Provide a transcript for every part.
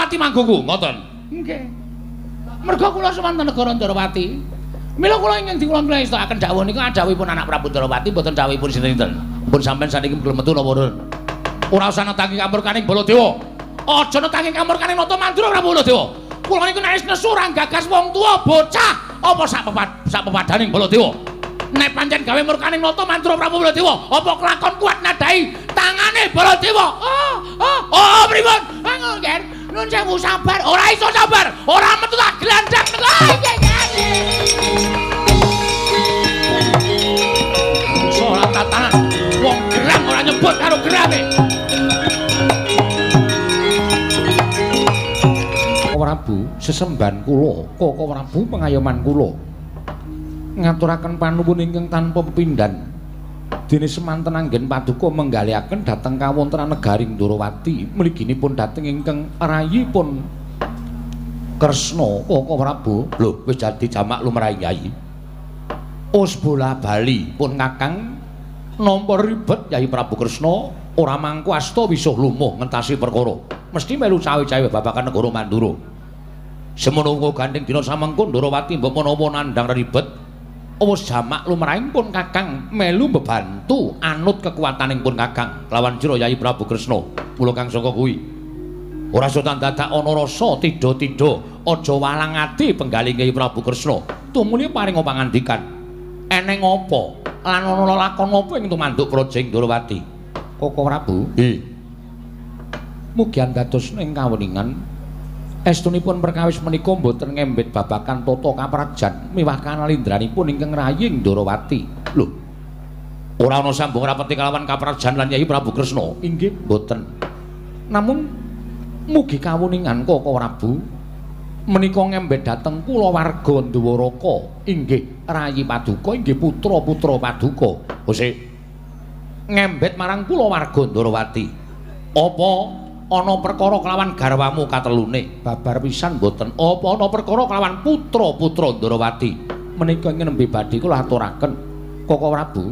Ndarawati mangguku, ngoten. Nggih. Merga kula semanten negara Ndarawati. Mila kula ingkang dikula istakaken dawuh nika adhawuhipun anak Prabu Ndarawati mboten dawuhipun sinten. Pun sampean saniki gelem metu napa mboten? Ora usah netangi kamurkaning Baladewa. Aja netangi kamurkaning Nata Mandura Prabu Baladewa. Kula niku nek nesu ora gagas wong tuwa bocah apa sak pepadaning Baladewa. Nek pancen gawe murkaning Nata Mandura Prabu Baladewa, apa kelakon kuat nadai tangane Baladewa? Oh, pripun? Ngono Ger. Nun sewu sabar, ora iso sabar. Ora metu tak glandang. Ora tatanan. Wong geram ora nyebut karo gerame. Prabu, sesemban kula, Koko Prabu pengayoman kula. Ngaturaken panuwun ingkang tanpa pepindhan. Dene semanten anggen paduka menggalihaken dhateng kawontenan negaring Ndarawati, mliginipun dhateng ingkang rayipun Kresna, Koko Prabu. Lho, wis dadi jamak lumrahe Kyai. Us bola bali pun Kakang nampa ribet Kyai Prabu Kresna, ora mangku asta wisuh lumuh ngentasi perkara. Mesti melu cawe-cawe babagan negara Mandura. Semono uga gandeng dina samengko Ndarawati mbok menapa nandhang ribet. Wis jamak lumrahing pun Kakang melu mbebantu anut kekuataning pun Kakang lawan jero Kyai Prabu Kresna. Mula kang saka kuwi ora sotan dadak ana rasa tida-tida aja walang ati penggaling Kyai Prabu Kresna. Tumune paring pangandikan. Eneng apa lan ana lakon apa ing tumanduk Projeng Ndarawati? Koko Prabu. Nggih. Mugi andados ing kaweningan estunipun perkawis menika mboten ngembet babakan tata kaprajan miwah kanalindranipun ingkang raying Ndarawati. Lho. Ora ana sambung rapeti kalawan kaprajan lan Kyai Prabu Kresna. Inggih mboten. Namung mugi kawuningan Koko Prabu menika ngembet dhateng kulawarga Dwaraka. Inggih rayi paduka, inggih putra-putra paduka. Ose ngembet marang kulawarga Ndarawati. Apa ana perkara kelawan garwamu katelune? Babar pisan mboten. Apa ana perkara kelawan putra-putra Ndarawati? Menika ingkang nembe badhe kula aturaken Koko Prabu.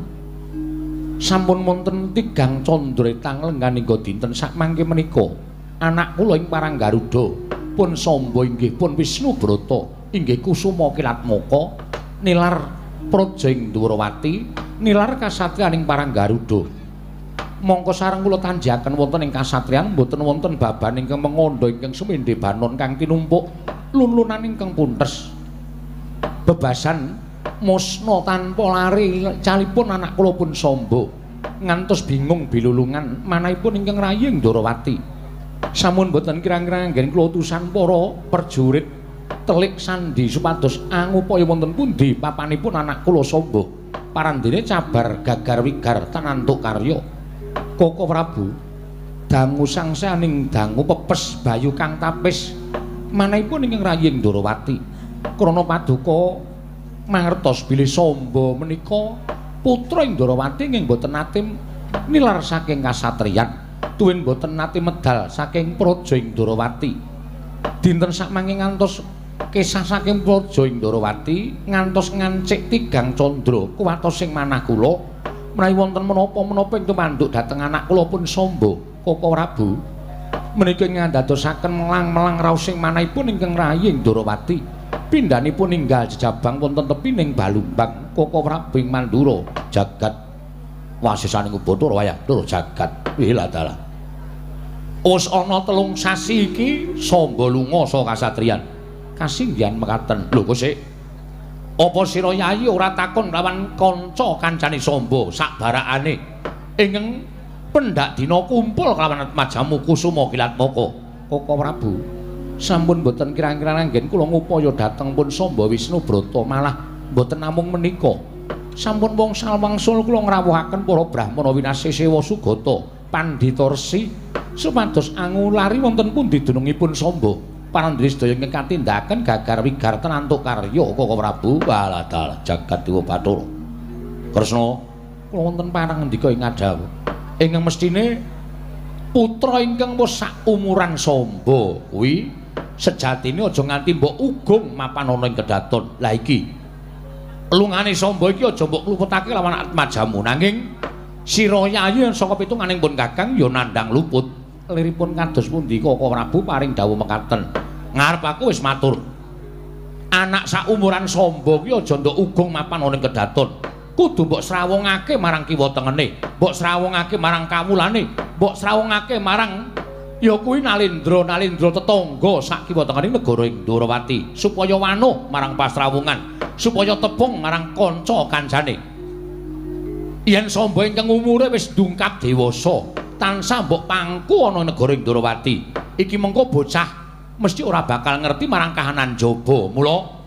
Sampun wonten tigang Candretang lengganingga dinten sakmangke menika. Anak kula ing Paranggaruda pun Samba inggih pun Wisnubrata inggih Kusuma Kilatmaka nilar Projeng Ndarawati nilar kasatriyaning Paranggaruda. Mongko sareng kula tanjaken wonten ing kasatriyan mboten wonten baban ingkang mangandha ingkang sumendhe banon kang tinumpuk lulunan ingkang puntes. Bebasan musna tanpa lari calipun anak kula pun Samba ngantos bingung bilulungan manahipun ingkang raying Ndarawati. Sampun boten kirang-kirang anggen kula utusan para prajurit telik sandi supados angupaya wonten pundi papanipun anak kula Samba. Parandene cabar gagar wigar tanantuk karya. Koko Prabu, dangu sangsaning dangu pepes bayu kang tapis manahipun ingkang raying Ndarawati. Krana paduka mangertos bilih Samba menika putra ing Ndarawati ing boten nate nilar saking kasatriyan, tuwin boten nate medal saking praja ing Ndarawati. Dinten sakmangke ngantos kisah saking praja ing Ndarawati ngantos ngancik tigang candra kuwatos sing manah kula. Menawi wonten menapa-menapa ing tumanduk dhateng anak kula pun Samba, Koko Prabu, menika ngandadosaken melang-melang raos sing manahipun ingkang raying Ndarawati. Pindhanipun ninggal jejabang wonten tepining Balumbang, Koko Prabu ing Mandura, jagat wasisaning Bathara wayah tur jagat. Wila dalah. Wis ana 3 sasi iki Samba lunga saka kasatriyan. Kasinggihan mekaten. Lho kok sik apa sira Yayi ora takon lawan kanca kancane Samba sakbarakane ingkang pendak dina kumpul kelawan Majamu Kusuma Kilatmaka? Koko Prabu, sampun boten kirang-kirang anggen kula ngupaya dhateng pun Samba Wisnubrata malah boten namung menika. Sampun wangsul kula ngrawuhaken para Brahmana winasih Sewa Sugata Pandhita Resi supados angulari wonten pundi dunungipun Samba. Parandri sedaya ingkang katindakaken gagar wigar tenantuk karya Koko Prabu. Walah dalah jagat dewa Bathara. Kresna, kula wonten pangendika ing adhawuh ingkang mestine putra ingkang wis sak umuran Samba kuwi sejatine aja nganti mbok ugung mapan ana ing kedaton. Lah iki lungane Samba iki aja mbok kluputake lawan Atmajamu, nanging sira Yayi saka pitunganing pun Kakang ya nandhang luput. liripun kados pundi Koko Prabu paring dawuh mekaten. Ngarep aku wis matur. Anak sak umuran Samba kuwi aja nduk ugong mapan ana ing kedaton. Kudu mbok srawungake marang kiwa tengene, mbok srawungake marang kawulane, mbok srawungake marang ya kuwi Nalendra tetangga sak kiwa tengene negara ing Ndrawati supaya wanuh marang pasrawungan, supaya tepung marang kanca kancane. Yen Samba ingkang umure wis ndungkap dewasa, tansah mbok pangku ana negara ing Ndrawati. Iki mengko bocah mesti ora bakal ngerti marang kahanan jaba. Mula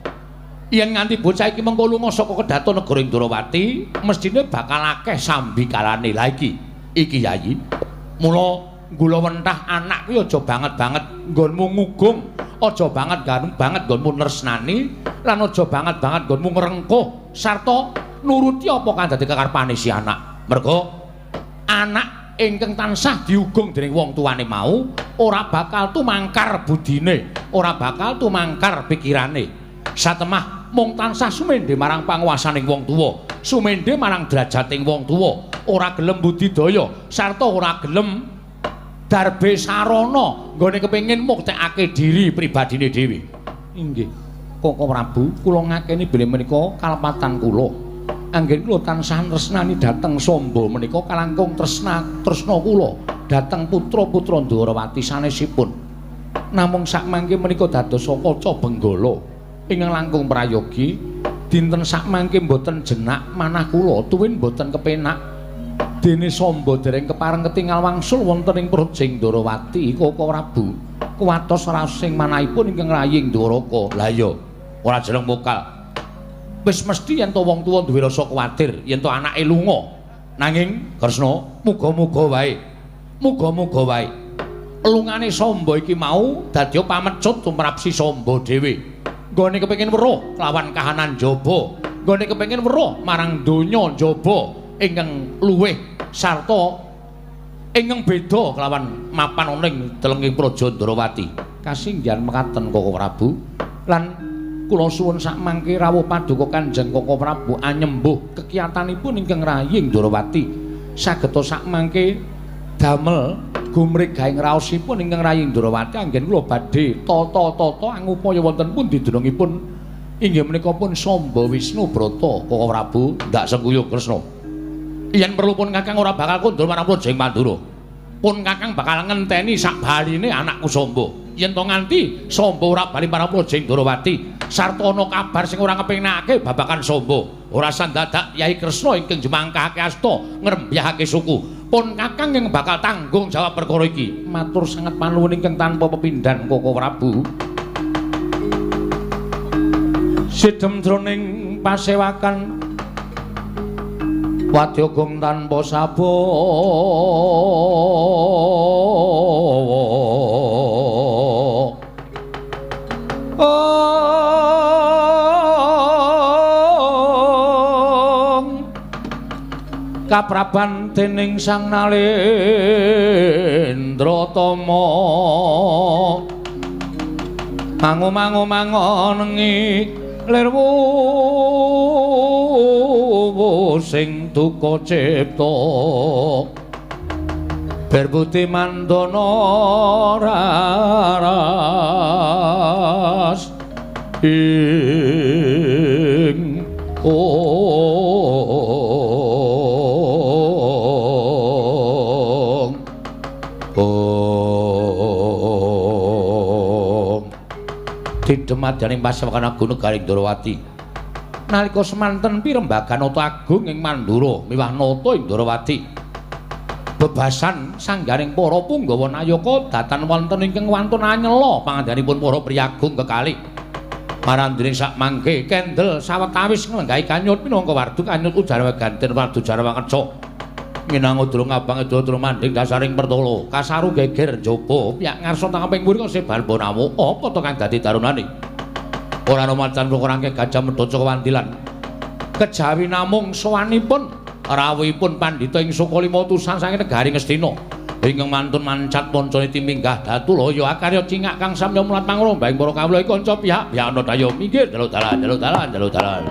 yen nganti bocah iki mengko lunga saka kedaton negara ing Ndrawati, mestine bakal akeh sambikalane. Lah iki Yayi. Mula gula wentah anak kuwi aja banget-banget nggonmu ngugung, aja banget nggonmu nresnani, lan aja banget-banget nggonmu ngrengkuh sarta nuruti apa kang dadi kekarepane si anak. Mergo anak ingkang tansah diugung dening wong tuane mau ora bakal tumangkar budine, ora bakal tumangkar pikirane. Satemah mung tansah sumendhe marang panguwasaning wong tuwa, sumendhe marang derajating wong tuwa, ora gelem budidaya sarta ora gelem darbe sarana nggone kepengin muktekake diri pribadine dhewe. Inggih, Koko Prabu, kula ngakeni bilih menika kalepatan kula. Anggen kula tansah tresnani dhateng Samba menika kalangkung tresna kula dhateng putra-putra Ndrawati sanesipun. Namung sakmangke menika dados kaca benggala ingkang langkung prayogi dinten sakmangke mboten jenak manah kula tuwin mboten kepenak dene Samba dereng kepareng ketingal wangsul wonten ing Projing Ndrawati. Koko Prabu kuwatos rasing manahipun ingkang raying Dwaraka. Lah iya ora jeneng mokal. Wis mesti yen to wong tuwa duwe rasa kuwatir yen to anake lunga. Nanging Kresna, muga-muga wae. Muga-muga wae. Lungane Samba iki mau dadi pamecut tumrap si Samba dhewe. Nggone kepengin weruh lawan kahanan jaba, nggone kepengin weruh marang donya jaba ingkang luweh sarta ingkang beda kelawan mapan ana ing telenging Praja Ndrawati. Kasinggihan mekaten Koko Prabu. Lan kula suwun sakmangke rawuh paduka Kanjeng Koko Prabu anyembuh kekiyatanipun ingkang raying Ndrawati. Sageta sakmangke damel gumrik gaing raosipun ingkang raying Ndrawati anggen kula badhe tata-tata angupaya wonten pundi dunungipun inggih menika pun Samba Wisnu Brata. Koko Prabu ndak sengkuyung Kresna. Yen perlu pun Kakang ora bakal kondur marang Projing Pandura. Pun Kakang bakal ngenteni sak baline anakku Samba. Yen to nganti Samba ora bali marang Projing Ndrawati sarta ana kabar sing ora ngepengake babakan Samba, ora sandadak Yai Kresna ingkang jemangkahake asta ngrembyahake suku. Pun Kakang yang bakal tanggung jawab perkara iki. Matur sanget panuwun ingkang tanpa pepindhan Koko Prabu. Sidhem jroning pasewakan Wadyagong tanpa sabawa. Kapraban dening Sang Nalendra Tama mangu-mangu-mangonengi lirwu sing duka cipta berbuti mandana raras ing Didemadyaning pasewakan Agung Negaring Ndrawati. Nalika semanten pirembagan Nata Agung ing Mandura miwah nata ing Ndrawati. Bebasan sanggaring para punggawa nayaka datan wonten ingkang wantun anyela pangandhanipun para priyagung kekalih. Marandene sakmangke kendel sawetawis nglenggahi kanyut minangka wardu kanyut ujara ganten wardu jarawa keca. Minangka durung abang durung manding dasaring pertolo kasaru geger jaba piyak ngarsa tangkeping muri kok sebal bonamu apa to kang dadi darunane ora ana macan kurangke gajah medha kawandilan kejawi namung sowanipun rawuhipun pandhita ing Sukalima utusan saking negari Ngastina ingkang mantun mancat pancane timinggah Datulaya akarya cingak kang samya mulat pangrombaing para kawula kanca pihak ana daya minggir dalu-dalan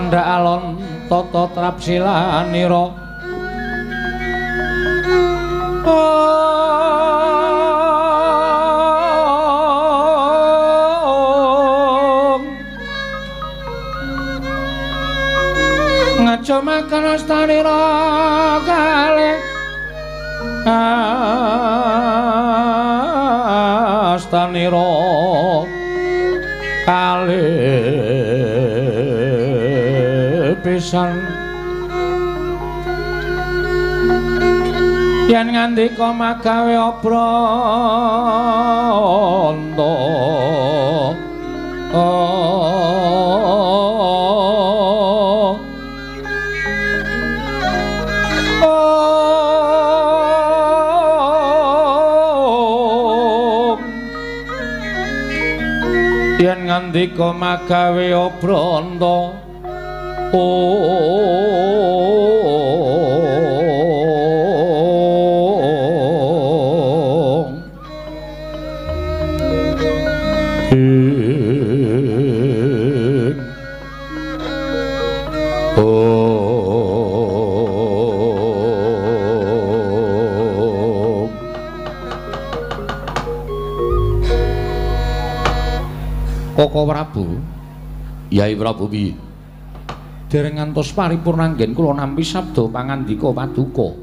candhak alon tata trapsilanira ngaco makan astanira kalih astanira kalih pisan yen ngandika magawe obranta yen ngandika magawe obranta Koko Prabu, Yai Prabu piye? Dereng ngantos paripurna anggen kula nampi sabda pangandika paduka.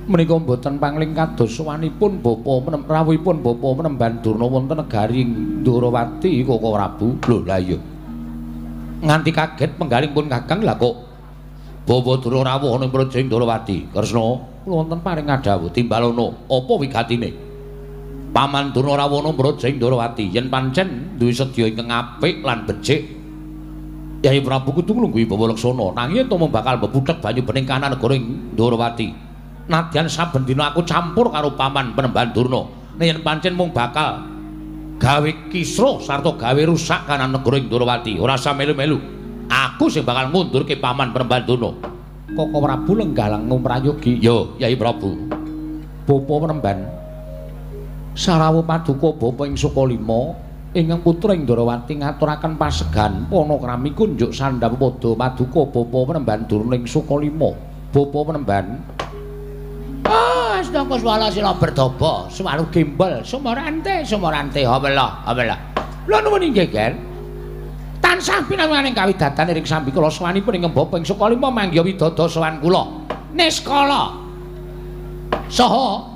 Menika mboten pangling kados sowanipun bapa rawuhipun bapa Penemban Durna wonten negari Ndorowati Koko Prabu. Lho la iya. Nganti kaget penggaling pun Kakang lha kok bapa Durna rawuh ana ing Projing Ndorowati. Kresna, kula wonten paring ngadhawuh timbalana apa wigatine? Paman Durna rawuh ana Projing Ndorowati yen pancen duwe sedya ingkang apik lan becik Yai Prabu kudu nglungguhi Bawa Leksana nanging to bakal mbebudhek banyu bening kanan negara ing Ndorowati. Nadyan saben dina aku campur karo paman Penemban Durna. Yen pancen mung bakal gawe kisruh sarta gawe rusak kanan negara ing Ndorowati, ora usah melu-melu. Aku sing bakal ngundurke paman Penemban Durna. Koko Prabu lenggalang ngumprayogi. Yo, Yai Prabu. Bapa Penemban sarawuh paduka bapa ing Sukalima ingkang putra ing Ndorowati ngaturaken pasegan panakrami kunjuk sandhap padha paduka bapa Penemban Durna ing Sukalima. Bapa Penemban Astagfirullah swala sila berdobo suwalu gimbal sumorante hobela lha nuwun inggih Ger tansah pinanganing kawidatan ing sambi kula sawanipun ing bapa ing Sukalima mangya widada sawan kula niskala saha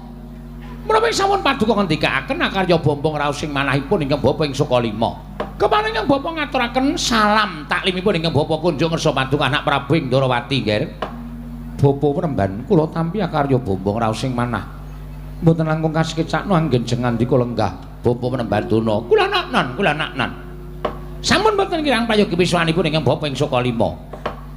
menawi sampun paduka ngendikaaken akarya bombong raos sing manahipun ingkang bapa ing Sukalima keparing ingkang bapa ngaturaken salam taklimipun ingkang bapa kunjuk ngersa paduka anak Prabu ing Ndorowati Ger Bapa Penemban kula tampi akarya bombong raos sing manah mboten langkung kasekecakno anggen jengandika lenggah Bapa Penemban Durna kula naknan sampun mboten kirang prayogi wiswanipun ingkang bapa ing Sukalima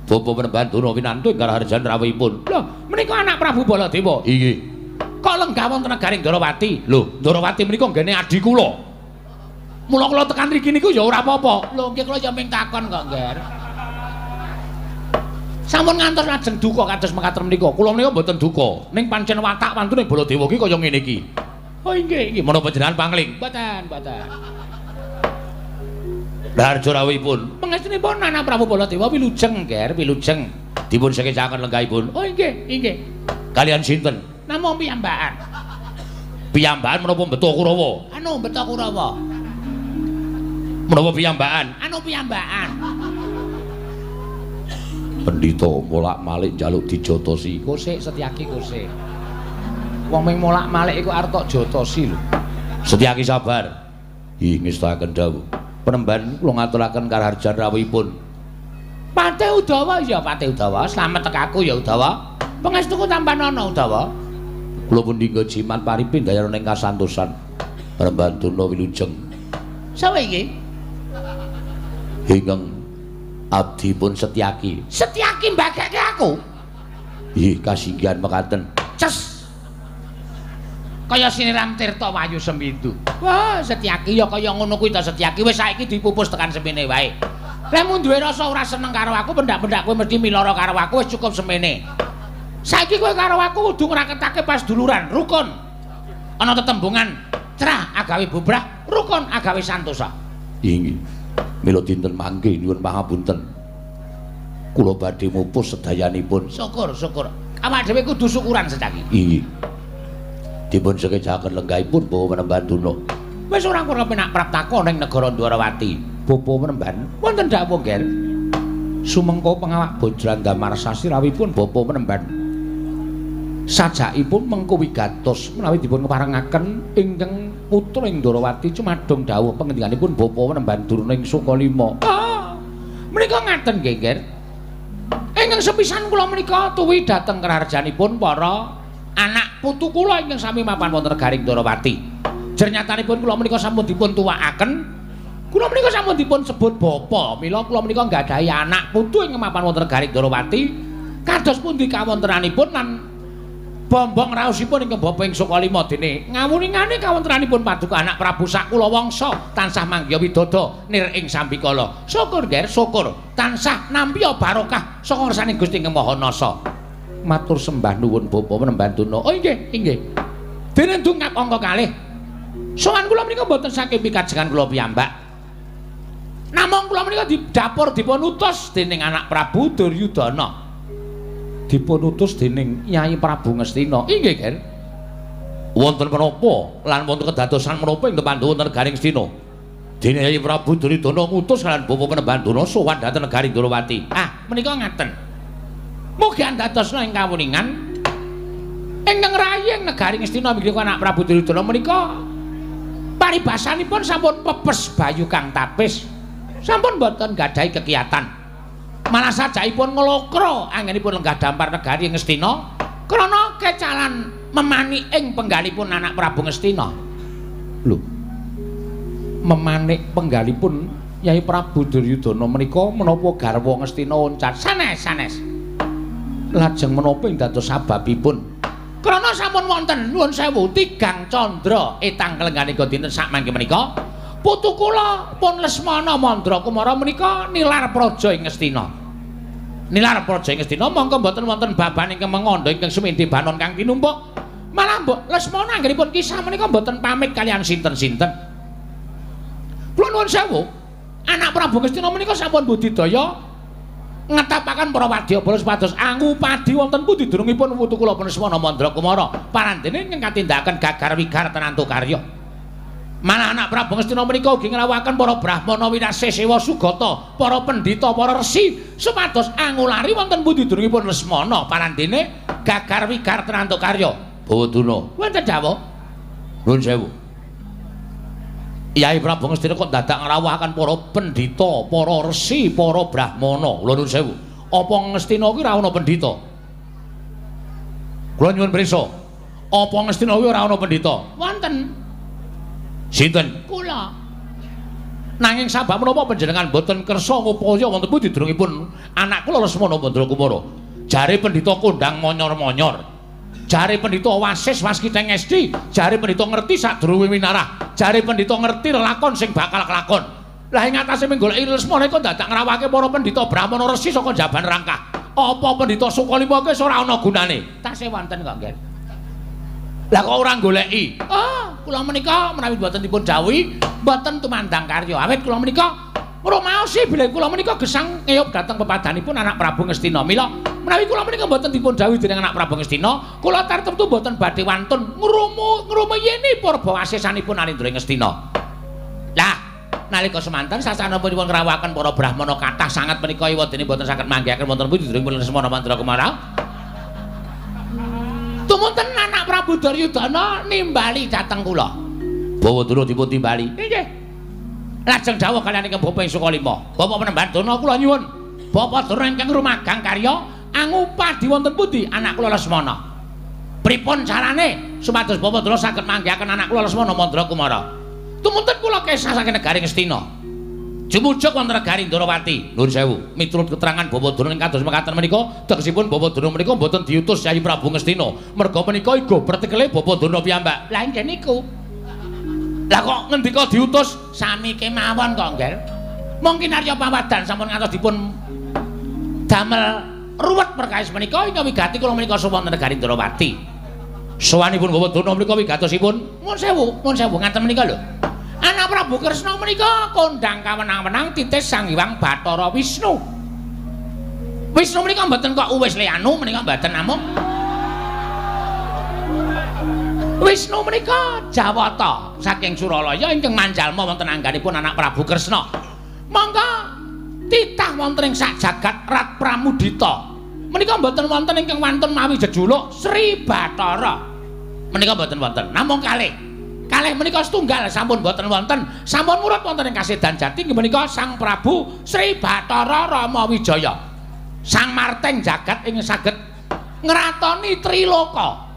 Bapa Penemban Durna winantu ing karaharjan rawuhipun lho menika anak Prabu Baladewa inggih kok lenggah wonten negaring Ndorowati lho Ndorowati menika nggene adi kula mula kula tekan mriki niku ya ora apa-apa lho nggih kula ya ming takon kok Nger sampun ngantos lajeng duka kados mekaten menika. Kula menika mboten duka, ning pancen watak wantune Baladewa iki kaya ngene iki. Oh nggih, menapa jenengan pangling? Mboten. Darjo rawuhipun. Pangestunipun anak Prabu Baladewa wilujeng, Ger, wilujeng. Dipun sekecaken lenggahipun. Oh nggih. Kalian sinten? Namung piyambakan. Piyambakan menapa Mbeta Kurawa? Anu Mbeta Kurawa. Menapa piyambakan? Anu piyambakan. Pendhita molak-malik njaluk dijotosi. Kosik Setyaki kosik. Wong ming molak-malik iku arep tok jotosi lho. Setyaki sabar. Ngestaken dawuh. Penemban kula ngaturaken karaharjan rawuhipun. Patih Udawa ya Patih Udawa, slamet tekaku ya Udawa. Pangestuku tampan ana Udawa. Kula pundi nggo jimat paripin daya ning kasantosan. Penemban Durna wilujeng. Sawe iki? Ingkang abdi pun Setyaki. Setyaki mbagake aku. Nggih, kasinggihan mekaten. Ces. Kaya siniram tirta wayu sembidu. Wah, Setyaki ya kaya ngono kuwi ta Setyaki. Wis saiki dipupus tekan semene wae. Lah mun duwe rasa ora seneng karo aku, pendak-pendak kowe mesti miloro karo aku wis cukup semene. Saiki kowe karo aku kudu ngraketake pas duluran, rukun. Ana tetembungan cerah agawe bubrah, rukun agawe santosa. Nggih. Mila dinten mangke nyuwun pangapunten. kula badhe mupus sedayanipun. Syukur. Awak dhewe kudu syukuran secaki. Iya. Dipun sekejaken lenggahipun Bawa Penemban Duna. Wis ora kurang penak praptaka ning negara Dwarawati. Bapa Penemban, Wonten dawuh, Ger. sumengko pengawak Bajrandamar sasi rawipun Bapa Penemban. Sajakipun mengko wigatos menawi dipun keparengaken ingkang putra ing Dwarawati cumadong dawuh pangendikanipun Bapa Penemban Durna ing Sukalima. Menika ngaten nggih, Ger. Ingkang sepisan kula menika tuwi dhateng kerarjanipun para anak putu kula ingkang sami mapan wonten negaring Dwarawati. Jernyatanipun kula menika sampun dipun tuwakaken. Kula menika sampun dipun sebut bapa. Mila kula menika nggadahi anak putu ingkang mapan wonten negaring Dwarawati. Kados pundi kawontenanipun lan bombong raosipun ingkang bapa ing Sukalima dene ngawuningane kawontenanipun paduka anak Prabu sakula wangsa tansah manggya widada nir ing sambikala. Syukur, Ger, syukur. Tansah nampi barokah saka ngarsaning Gusti Ing Maha Nasa. Matur sembah nuwun Bapa Penemban Duna. Oh inggih. Dene ndungap angka kalih. Sowan kula menika mboten saking pikajengan kula piyambak. Namung kula menika di dapur dipun utus dening anak Prabu Duryudana. Dipun utus dening Nyai Prabu Ngastina. Inggih, Ger. Wonten menapa lan wonten kedadosan menapa ing Pandhawa wonten negaring Ngastina? Dene Nyai Prabu Duryudana ngutus kalian Bapa Penemban Duna sowan dhateng negaring Dwarawati. Menika ngaten. Mugi andadosna ing kawuningan ingkang rayi ing negaring Ngastina inggih anak Prabu Duryudana menika paribasanipun sampun pepes bayu kang tapis. Sampun boten gadhahi kekiyatan. Malah sajakipun nglokro anggenipun lenggah dampar negari Ngastina krana kecalan memanik ing penggalipun anak Prabu Ngastina. Lho. Memanik penggalipun Nyai Prabu Duryudana menika menapa garwa Ngastina oncat Sanes. Lajeng menapa ing dados sababipun? Krana sampun wonten nuwun sewu tigang candra etang kelengganika dinten sakmangke menika putu kula pun Lesmana Mandra Kumara menika nilar praja ing Ngastina. Nilar praja ing Ngastina mongko mboten wonten baban ingkang mangandha ingkang sumindhi banon kang tinumpuk. Malah mbok Lesmana anggenipun kisah menika mboten pamit kaliyan sinten-sinten. Kula nuwun sewu, anak Prabu Ngastina menika sampun budidaya ngetapaken para wadyabala supados angupadi wonten pundi durungipun putu kula Lesmana Mandra Kumara parandene ingkang katindakaken gagar wigar tenantu karya. Malah anak Prabu Ngastina menika ugi ngrawuhaken para brahmana winasih sewa sugata, para pendhita, para resi supados angulari wonten pundi durungipun Lesmana parandene gagar wigar tenantu karya. Bawa Duna. Wonten dawuh. Nuwun sewu. Kyai Prabu Ngastina kok dadak ngrawuhaken para pendhita, para resi, para brahmana. Kula nuwun sewu. Apa Ngastina kuwi ora ana pendhita? Kula nyuwun pirsa. Apa Ngastina kuwi ora ana pendhita? Wonten. Sinten? Kula. Nanging sabab menapa panjenengan boten kersa ngupaya wonten pundi durungipun anak kula Lesmana Mandra Kumara? Jare pendhita kondang monyor-monyor. Jare pendhita wasis waskiteng esti, jare pendhita ngerti sadurunge winarah, jare pendhita ngerti lelakon sing bakal kelakon. Lah ing atase menggoleki Lesmana kok dadak ngrawake para pendhita brahmana resi saka jaban rangkah. Apa pendhita Sukalima ki ora ana gunane? Tasih wonten kok, Nggih. Lah kok ora goleki? Kula menika menawi boten dipun dawuhi, boten tumandang karya. Awit kula menika rumaosi bilih kula menika gesang ngeyup dhateng pepadanipun anak Prabu Ngastina. Mila menawi kula menika boten dipun dawuhi dening anak Prabu Ngastina, kula tartemtu boten badhe wantun ngrumuyeni purba wasisanipun Alendra Ngastina. Lah, nalika semanten sasampunipun ngrawuhaken para brahmana kathah sanget menika iwadene boten saged manggihaken wonten pundi dening Lesmana Mandra Kumara. Tumunten anak Prabu Duryudana nimbali dhateng kula. Bawa Duna dipun timbali. Nggih. Lajeng dawuh kaliyan ingkang Bapa ing Sukalima. Bapa Penemban Duna kula nyuwun. Bapa Duna ingkang rumagang karya angupadi wonten pundi anak kula Lesmana? Pripun carane supados Bapa Duna saged manggihaken anak kula Lesmana Mandra Kumara? Tumunten kula kesah saking negaring Ngastina. Jumujuk wonten negaring Dwarawati. Nuwun sewu, miturut keterangan Bapa Duna ing kados mekaten menika, tegesipun Bapa Duna menika boten diutus Kyai Prabu Ngastina. Merga menika iga bertekele Bapa Duna piyambak. Lah nggih niku. Lah kok ngendika diutus sami kemawon kok, Nggih. Mungkin arya pawadan sampun ngantos dipun damel ruwet perkawis menika ingkang wigati kula menika wonten negaring Dwarawati. Sowanipun Bapa Duna menika wigatosipun nuwun sewu ngaten menika lho. Anak Prabu Kresna menika kondang kawenang-wenang titis Sang Hyang Bathara Wisnu. Wisnu menika mboten kok uwis leanu menika mboten namung. Wisnu menika Jawata saking Suralaya ingkang manjalma wonten angganipun anak Prabu Kresna. Mangka titah wonten ing sak jagat Rat Pramudita. Menika mboten wonten ingkang wonten mawi jejuluk Sri Bathara. Menika mboten wonten. Namung kalih menika setunggal sampun boten wonten, sampun murut wonten ing Kasedan Jati inggih menika Sang Prabu Sri Bathara Rama Wijaya. Sang Marteng jagat ingkang saged ngratoni Triloka.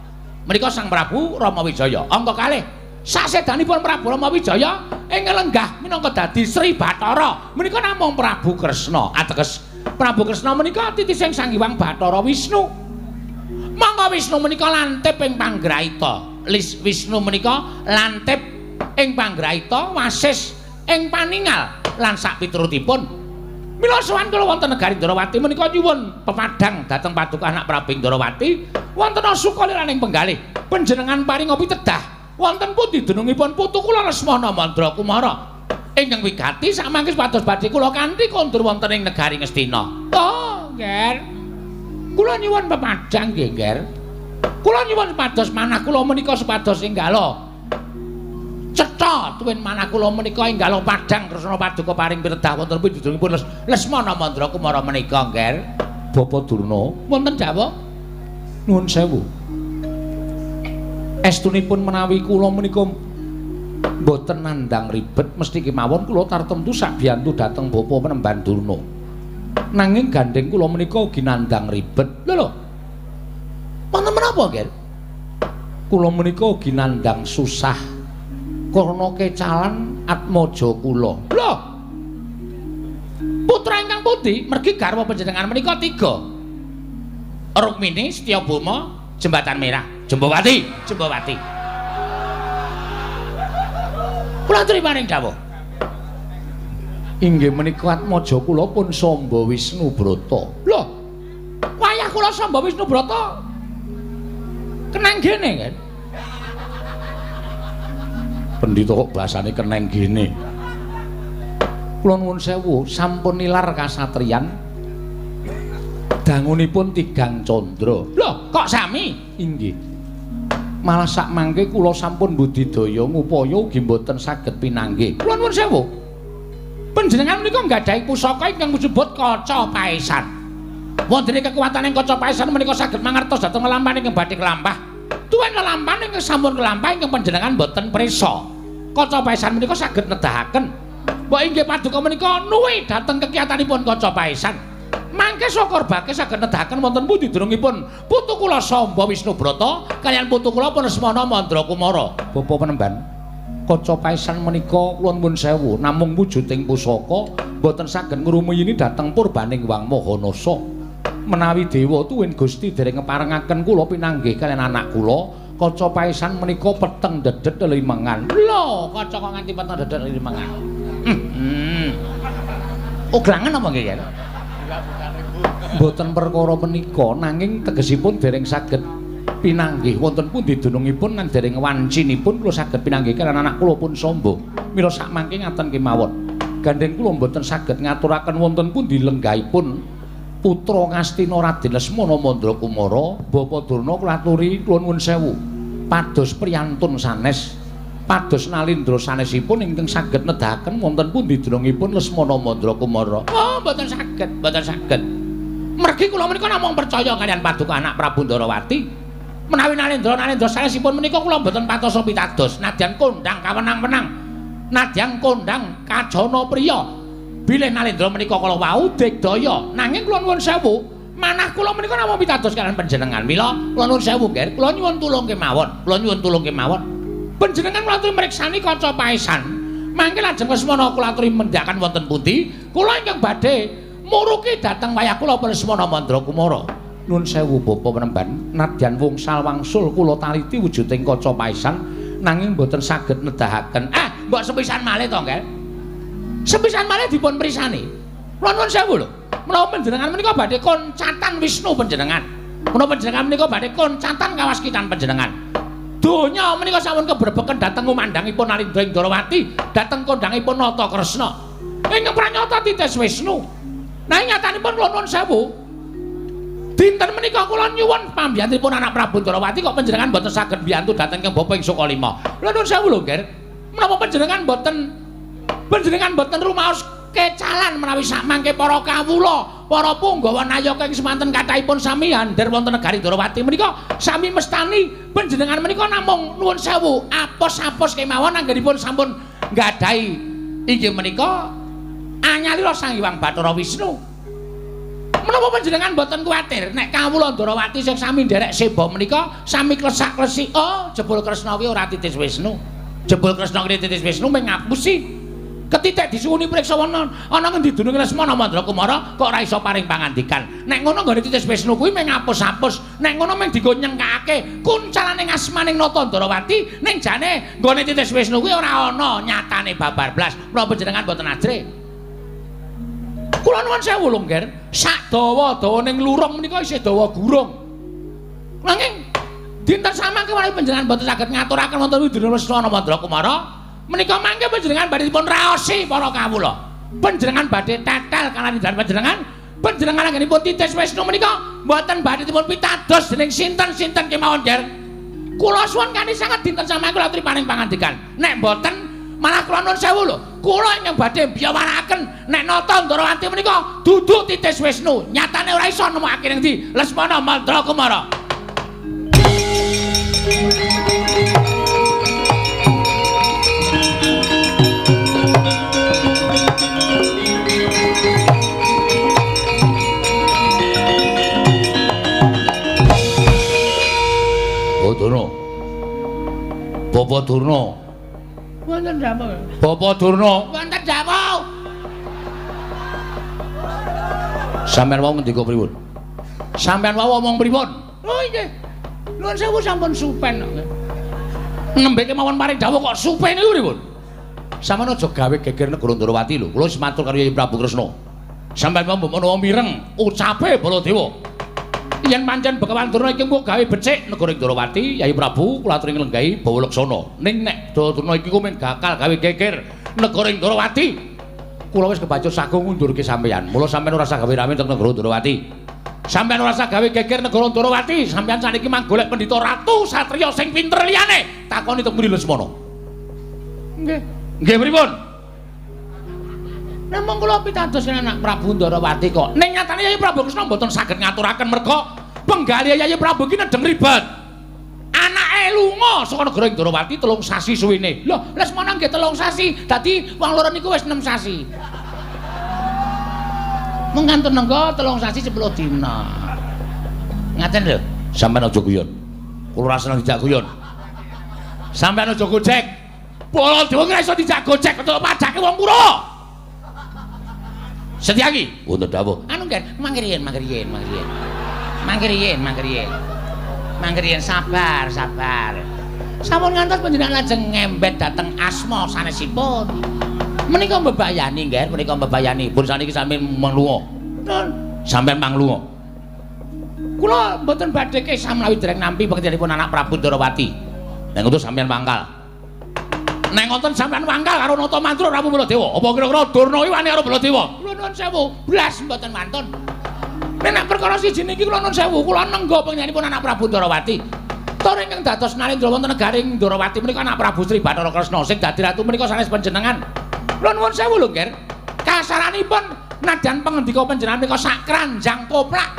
Menika Sang Prabu Rama Wijaya. Angka kalih sasedanipun Prabu Rama Wijaya ingkang lenggah minangka dadi Sri Bathara menika namung Prabu Kresna. Ateges Prabu Kresna menika titising Sang Hyang Bathara Wisnu. Mangka Wisnu menika lantip ing panggraita. Wisnu menika lantip ing panggraita, wasis ing paningal lan sak piturutipun. Mila sowan kula wonten negari Ndarawati menika nyuwun pepadang dhateng paduka anak Prabu Ndarawati wonten sukaliraning penggalih panjenengan paring pitedah wonten pundi dunungipun putu kula Lesmana Mandra Kumara ingkang wigati samangke pados badhe kula kanthi kondur wonten ing negari Ngastina. Oh, Nger. Kula nyuwun pepadang nggih, Nger. Kula nyuwun pados manah kula menika supados enggala cetha tuwin manah kula menika enggala padang Kresna paduka paring pitedah wonten pundi dunungipun Lesmana Mandra Kumara menika, Nger. Bapak Durna wonten dawuh nuwun sewu. Estunipun menawi kula menika boten nandang ribet mesti kemawon kula tartemtu sak biyantu dhateng Bapa Penemban Durna. Nanging gandeng kula menika ugi nandang ribet. Lho. Wonten menapa, Ger? Kula menika ugi nandang susah karena kecalan atmaja kula. Lho. Putra ingkang pundi mergi garwa panjenengan menika 3. Rukmini, Setyabama, Jembatan Merah, Jembawati. Kula aturi paring dawuh. Inggih menika atmaja kula pun Samba Wisnu Brata. Lho. Wayah kula Samba Wisnu Brata keneng gene, kan? Pendhita kok basane keneng gene. Kula nuwun sewu, sampun nilar kasatriyan. Dangunipun tigang candra. Lho, kok sami? Inggih. Malah sak mangke kula sampun budidaya ngupaya ugi mboten saged pinanggih. Kula nuwun sewu. Panjenengan menika nggadahi pusaka ingkang disebut Kaca Paesan. Wonten kekuwataning Kaca Paesan menika saged mangertos dhateng lelampahan ingkang badhe kelampah. Tuwin lelampahan ingkang sampun kelampah ingkang panjenengan boten prisa. Kaca Paesan menika saged nedahaken. Mbok inggih paduka menika nuwi dhateng kekiyatanipun Kaca Paesan. Mangke Sakurbake saged nedahaken wonten pundi durungipun putu kula Samba Wisnu Brata kaliyan putu kula Lesmana Mandra Kumara. Bapa Penemban, Kaca Paesan menika kula nuwun sewu namung wujuding pusaka boten saged ngrumuyini dhateng purbaning Wang Mahanasa. Menawi dewa tuwin Gusti dereng ngeparengaken kula pinanggih kaliyan anak kula, Kaca Paesan menika peteng dedet lelimengan. Lho, kaca kok nganti peteng dedet lelimengan. Oglangan apa nggih, Yen? Mboten perkara menika nanging tegesipun dereng saged pinanggih wonten pundi dunungipun lan dereng wancinipun kula saged pinanggih kaliyan anak kula pun Samba. Mila sakmangke ngaten kemawon. Gandeng kula mboten saged ngaturaken wonten pundi lenggahipun putra Ngastina Raden Lesmana Mandra Kumara. Bapa Durna kula aturi kula nuwun sewu. Pados priyantun sanes, pados nalindra sanesipun ingkang saged nedahaken wonten pundi dunungipun Lesmana Mandra Kumara. Oh, mboten saged. Mergi kula menika namung percaya kaliyan paduka anak Prabu Ndarawati. Menawi nalindra sanesipun menika kula mboten patosa pitados nadyan kondhang kawenang-wenang. Nadyan kondhang kajana priya. Bilih nalindra menika kala wau digdaya. Nanging kula nuwun sewu, manah kula menika namung pitados kaliyan panjenengan. Mila kula nuwun sewu, Ger, kula nyuwun tulung kemawon. Panjenengan kula aturi mriksani Kaca Paesan. Mangke lajeng Lesmana kula aturi mendhakan wonten pundi? Kula ingkang badhe muruki dhateng wayah kula Lesmana Mandra Kumara. Nuwun sewu Bapa Penemban, nadyan wungsal wangsul kula taliti wujuding Kaca Paesan nanging boten saged nedahaken. Mbok sepisan malih to, Ger. Sepisan malih dipun prisani. Kula nuwun sewu lho. Menawa panjenengan menika badhe koncatan Wisnu panjenengan. Menawa panjenengan menika badhe koncatan kawaskitan panjenengan. Donya menika sampun kebrebeken dhateng umandangipun Nalindra ing Ndarawati, dhateng kondhangipun Nata Kresna. Ingkang pranyata titis Wisnu. Nanging nyatanipun kula nuwun sewu, Dinten menika kula nyuwun pambyantunipun anak Prabu Ndarawati kok panjenengan boten saged mbiyantu dhateng Kang Bapa ing Sukalima. Lha nuwun sewu lho, Ger. Menapa panjenengan boten rumaos kecalan menawi sak mangke para kawula, para punggawa nayaka ing semanten kathahipun sami andher wonten negari Ndarawati menika sami mestani panjenengan menika namung nuwun sewu apos-apos kemawon anggenipun sampun nggadahi inggih menika anyalira Sang Hyang Bathara Wisnu. Menapa panjenengan boten kuwatir nek kawula Ndarawati sing sami nderek seba menika sami klesak-klesik jebul Kresna kuwi ora titis Wisnu. Jebul Kresna kuwi titis Wisnu mung ngapusi. Ketitik disuwuni priksa ana ngendi dunung Lesmana Mandrakumara kok ora iso paring pangandikan. Nek ngono nggone titis Wisnu kuwi mung ngapus-apus. Nek ngono mung dienggo nyengkake kuncalaning asmaning Nata Ndarawati ning jane nggone titis Wisnu kuwi ora ana nyatane babar blas. Menapa panjenengan boten ajrih? Kula nuwun sewu lho, Nger. Sak dawa-dawaning lurung menika isih dawa gurung. Nanging dinten samangke menawi panjenengan boten saged ngaturaken wonten Widodari Lesmana Mandrakumara, menika mangke panjenengan badhe dipun raosi para kawula. Panjenengan badhe tetel kalanidan panjenengan anggenipun titis Wisnu menika mboten badhe dipun pitados dening sinten-sinten kemawon, Nger. Kula suwun kanthi sanget dinten samangke kula aturi paring pangandikan. Nek mboten malah kula nuwun sewu lho, kula ingkang badhe mbiyawaraken nek Nata Ndarawati menika dudu titis Wisnu, nyatane ora iso nemokake ning ndi Lesmana Mandrakumara. Bapa Durna. Wonten dawuh. Bapa Durna. Wonten dawuh. Sampeyan wau ngendika pripun? Sampeyan wau omong pripun? Oh nggih. Nuwun sewu sampun supen. Nembe kemawon paring dawuh kok supen niku pripun? Sampeyan aja gawe geger negara Ndarawati lho. Kula wis matur karo Yai Prabu Kresna. Sampeyan wau mbok menawa mireng ucape Baladewa. Yen pancen Begawan Durna iki mbok gawe becik negara Ndarawati, Yai Prabu kula aturi nglenggahi Bawa Laksana. Ning nek Durna iki ku men gakal gawe geger negara Ndarawati, kula wis kebacut sagung ngundurke sampeyan. Mula sampeyan ora usah gawe rame teng negara Ndarawati. Sampeyan ora usah gawe geger negara Ndarawati. Sampeyan saniki mang golek pendhita ratu satriya sing pinter liyane. Takoni teng mriki Lesmana. Nggih. Nggih pripun? Namung kula pitados anak Prabu Ndarawati kok. Ning nyatane Yai Prabu Kresna mboten saged ngaturaken merga penggali Yai Prabu iki nedeng ribet. Anake lunga saka negara Ndarawati 3 sasi suwene. Lho, Lesmana nggih 3 sasi. Dadi wong loro niku wis 6 sasi. Mung kantun nenggo 3 sasi 10 dina. Ngaten lho. Sampeyan aja guyon. Kula ora seneng dijak guyon. Sampeyan aja gojek. Baladewa ora iso dijak gojek kok pajake wong pura. Setyaki, wonten dawuh. Anu nggih, mangkiriyen. Mangkiriyen sabar. Sampun ngantos panjenengan lajeng ngembet dhateng asma sanesipun. Menika mbebayani nggih, Pun saniki sampeyan manglunga. Sampeyan manglunga. Kula mboten badhe kesah menawi dereng nampi pekerjaanipun anak Prabu Ndarawati. Nek ngono sampeyan mangkal. Nek ngoten sampeyan mangkal karo Nata Mantra Prabu Baladewa. Apa kira-kira Durna iki wani karo Baladewa? Kula nuwun sewu, blas mboten wantun. Nek perkara siji niki kula nuwun sewu, kula nenggo panjenenganipun anak Prabu Ndarawati. Tur ingkang dados Narendra wonten negaring Ndarawati menika anak Prabu Sri Bathara Kresna sing dadi ratu menika sanes panjenengan. Kula nuwun sewu lho, Nger. Kasaranipun nadyan pangendika panjenengan menika sak kranjang koplak.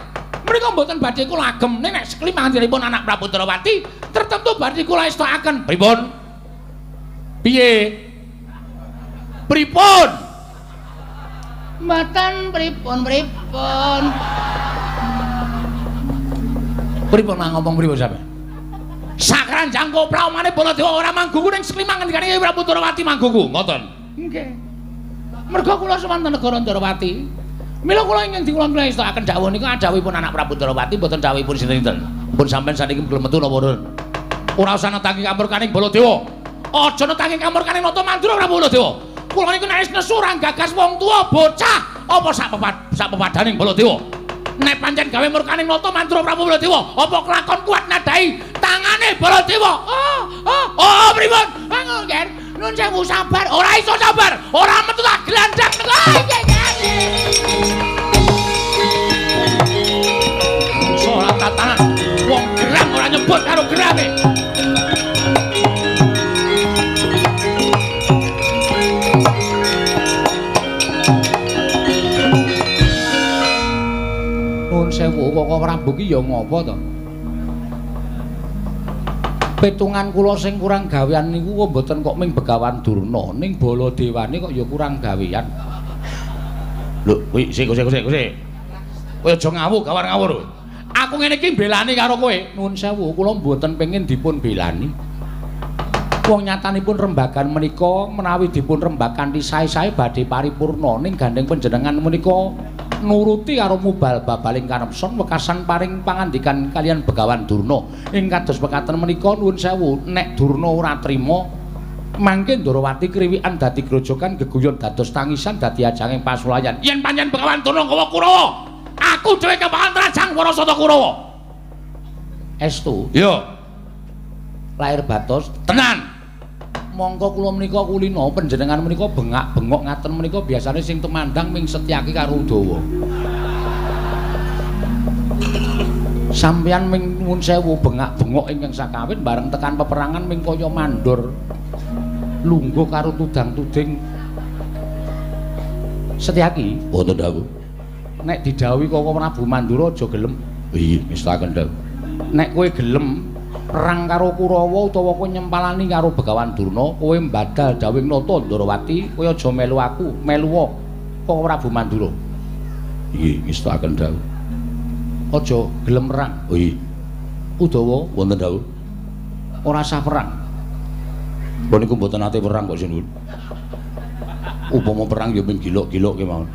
Menika mboten badhe kula agem. Nek sekli panjenenganipun anak Prabu Ndarawati, tertentu badhe kula estakaken. Pripun? Piye? Pripun? Mboten pripun. Pripun ngomong pripun sampeyan? Sakranjang kopla omane Baladewa ora mangguku ning Seklimangan dikane Yai Prabu Ndarawati mangguku, ngoten. Nggih. Merga kula semanten negara Ndarawati. Mila kula ingkang dikula istakaken dawuh nika dawuhipun anak Prabu Ndarawati mboten dawuhipun sinten-sinten. Pun sampeyan saniki gelem metu napa mboten? Ora usah netangi kamurkaning Baladewa. Aja netangi kamurkaning Nata Mantra Prabu Baladewa. Kula niku nek wis nesu ora gagas wong tuwa bocah apa sak pepadaning Baladewa. Nek pancen gawe murkaning Nata Mantra Prabu Baladewa, apa kelakon kuat nadahi tangane Baladewa? Oh, pripun? Ngono kan. Nun sewu sabar, ora iso sabar. Ora metu tak glandang ribut karo gerame. Nuwun sewu Koko Prabu ki ya ngapa to? Petungan kula sing kurang gawean niku kok mboten kok ming Begawan Durna, ning Baladewane kok ya kurang gawean. Lho, kuwi sik. Kowe aja ngawur, gawar-ngawur. Aku ngene iki mbelani karo kowe. Nuwun sewu, kula mboten pengin dipun belani. Wong nyatanipun rembagan menika menawi dipun rembagan di sae-sae badhe paripurna ning gandeng panjenengan menika nuruti karo mubal babaling kanepson wekasan paring pangandikan kalian Begawan Durna. Ing kados mekaten menika nuwun sewu, nek Durna ora trima mangke Ndrawati kriwikan dadi grojogan geguyon dados tangisan dadi ajanging pasulayan. Yen panjenengan Begawan Durna nggawa Kurawa, aku dhewe kepakan Trajang Warasata Kurawa. Estu. Yo. Lair batos Tenan. Mongko kula menika kulina panjenengan menika bengak-bengok ngaten menika biasane sing temandang ming Setyaki karo Udawa. Sampeyan ming nuwun sewu bengak-bengok ingkang sakawit bareng tekan peperangan ming kaya mandor lungguh karo tudang-tuding Setyaki. Wonten dawuh. Nek didhawuhi Koko Prabu Mandura aja gelem. Iya, ngestaken dawuh. Nek kowe gelem perang karo Kurawa utawa kowe nyempalani karo Begawan Durna, kowe mbadal dawing nata Ndrawati, kowe aja melu aku, melu Koko Prabu Mandura. Iya, ngestaken dawuh. Aja gelem perang. Oh iya. Udawa Wonten dawuh. ora sah perang. Kula niku mboten nate perang kok sinuwun. Upama perang ya mung gilok-gilok ke mawon.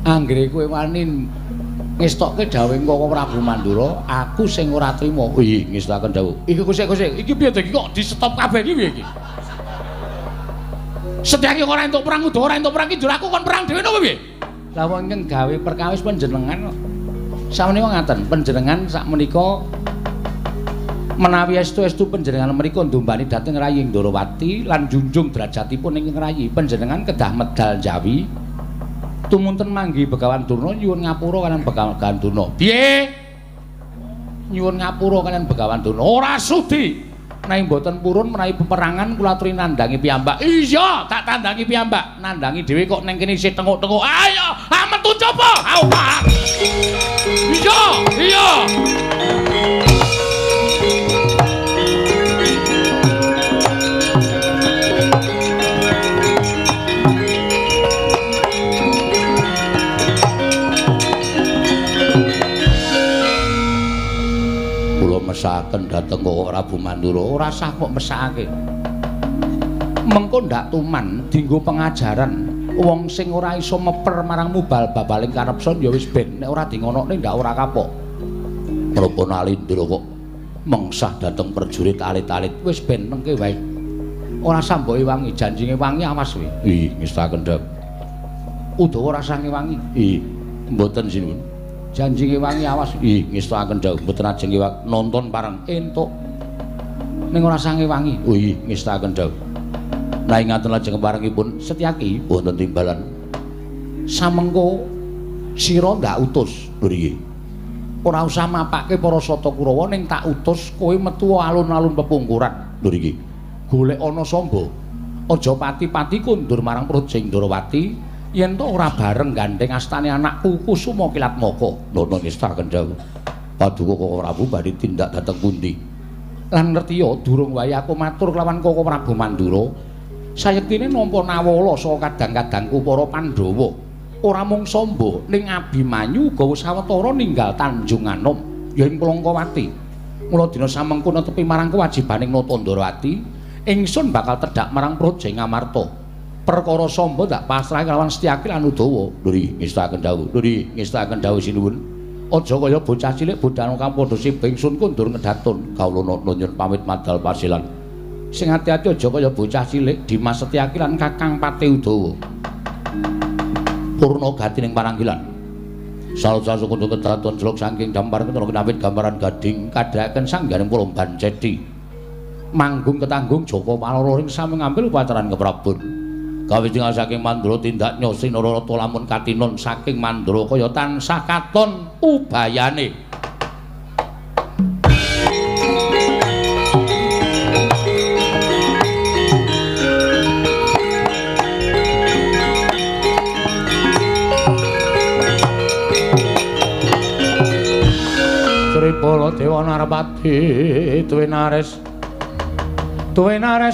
Anggere kowe wani ngestokke dawing Koko Prabu Mandura, aku sing ora trima. Oh iya, ngestaken dawuh. Iki kusik. Iki piye to iki kok di stop kabeh iki piye iki? Setyaki ora entuk perang, Udawa ora entuk perang iki jur aku kon perang dhewe napa piye? Lah wong ingkang gawe perkawis panjenengan kok. Sakmenika ngaten, panjenengan sakmenika menawi estu-estu panjenengan menika ndumbani dhateng Rayi Ndrawati lan junjung derajatipun ing Rayi, panjenengan kedah medal Jawi. Tumunten manggi Begawan Durna nyuwun ngapura kalian Begawan Durna. Piye? Nyuwun ngapura kalian Begawan Durna. Ora sudi. Nanging mboten purun menawi peperangan kula aturi nandangi piyambak. Iya, tak tandangi piyambak. Nandangi dhewe kok ning kene isih tenguk-tenguk. Ayo, metu coba. Ayo, Pak. Iya. Mesakaken dhateng Koko Prabu Mandura ora sah kok mesakake. Mengko ndak tuman dienggo pengajaran wong sing ora iso meper marang mubal babaling karepson ya wis ben nek ora dingonokne ndak ora kapok. Menapa Nalindra kok mengsah dhateng prajurit alit-alit wis ben mengke wae. Ora samboke wangi janjine wangi awas kowe. Ih, ngestaken dawuh. Udawa rasane wangi. Ih, mboten sinuwun. Janjine wangi awas. Ih, ngestaken dawuh mboten ajeng nonton pareng. Entuk ning ora sange wangi. Oh iya, ngestaken dawuh. Nah ngaten lajeng keparengipun Setyaki wonten timbalan. Samengko sira ndak utus. Nggih. Ora usah mapake para sata Kurawa ning tak utus kowe metu alun-alun pepungkuran. Nggih. Golek ana samba. Aja pati-pati kundur marang Projeng Ndrawati yen to ora bareng gandeng astane anakku Kusuma Kilatmaka. Nono ngestaken dawuh. Paduka Koko Prabu badhe tindak dhateng pundi? Lan ngertiya durung wae aku matur kelawan Koko Prabu Mandura. Sayektine nampa nawala saka kadang-kadangku para Pandhawa. Ora mung samba ning Abimanyu uga sawetara ninggal Tanjung Anom ya ing Plongkowati. Mula dina samengko netepi marang kewajibaning Nata Ndrawati, ingsun bakal tedhak marang Projeng Amarta. Perkara samba ndak pasrahe kelawan Setyaki lan Udawa. Nggih, ngestaken dawuh. Nggih, ngestaken dawuh sinuwun. Aja kaya bocah cilik bodhan kang padha sibing sun kundur ngedatun. Kawula nyuwun pamit madal pasilan. Sing ati-ati aja kaya bocah cilik Dimas Setyaki lan Kakang Pati Udawa. Purna gati ning paranggilan. Salsa kundur kedatun jeluk saking dampar ketara kinawit gambaran gading kadhaken sanggaring Palomban Cedi. Manggung ketanggung Japa Paloro ing sami ngambil upacaran keprabun. Kawijinan saking Mandura tindak nyosi Narata lamun katinun saking Mandura kaya tansah katon ubayane. Parwati duwe nares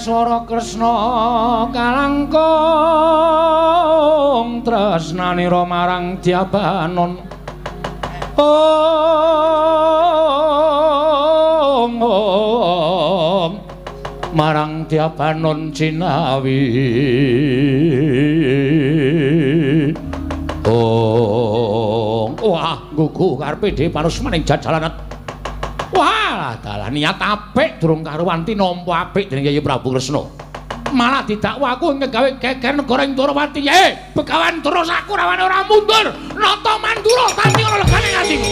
swara Kresna kalangkung tresnanira marang Dyabanon marang Dyabanon Cinawi wah gugu karepe dhewe parusmaning jajalanan wah dalan niat apik durung karuwan tinampa apik dening Yayi Prabu Kresna malah didakwa aku ngegawe geger negara ing Durawati ye begawan terus aku rawane ora mundur nata mandura tanti ana legane atiku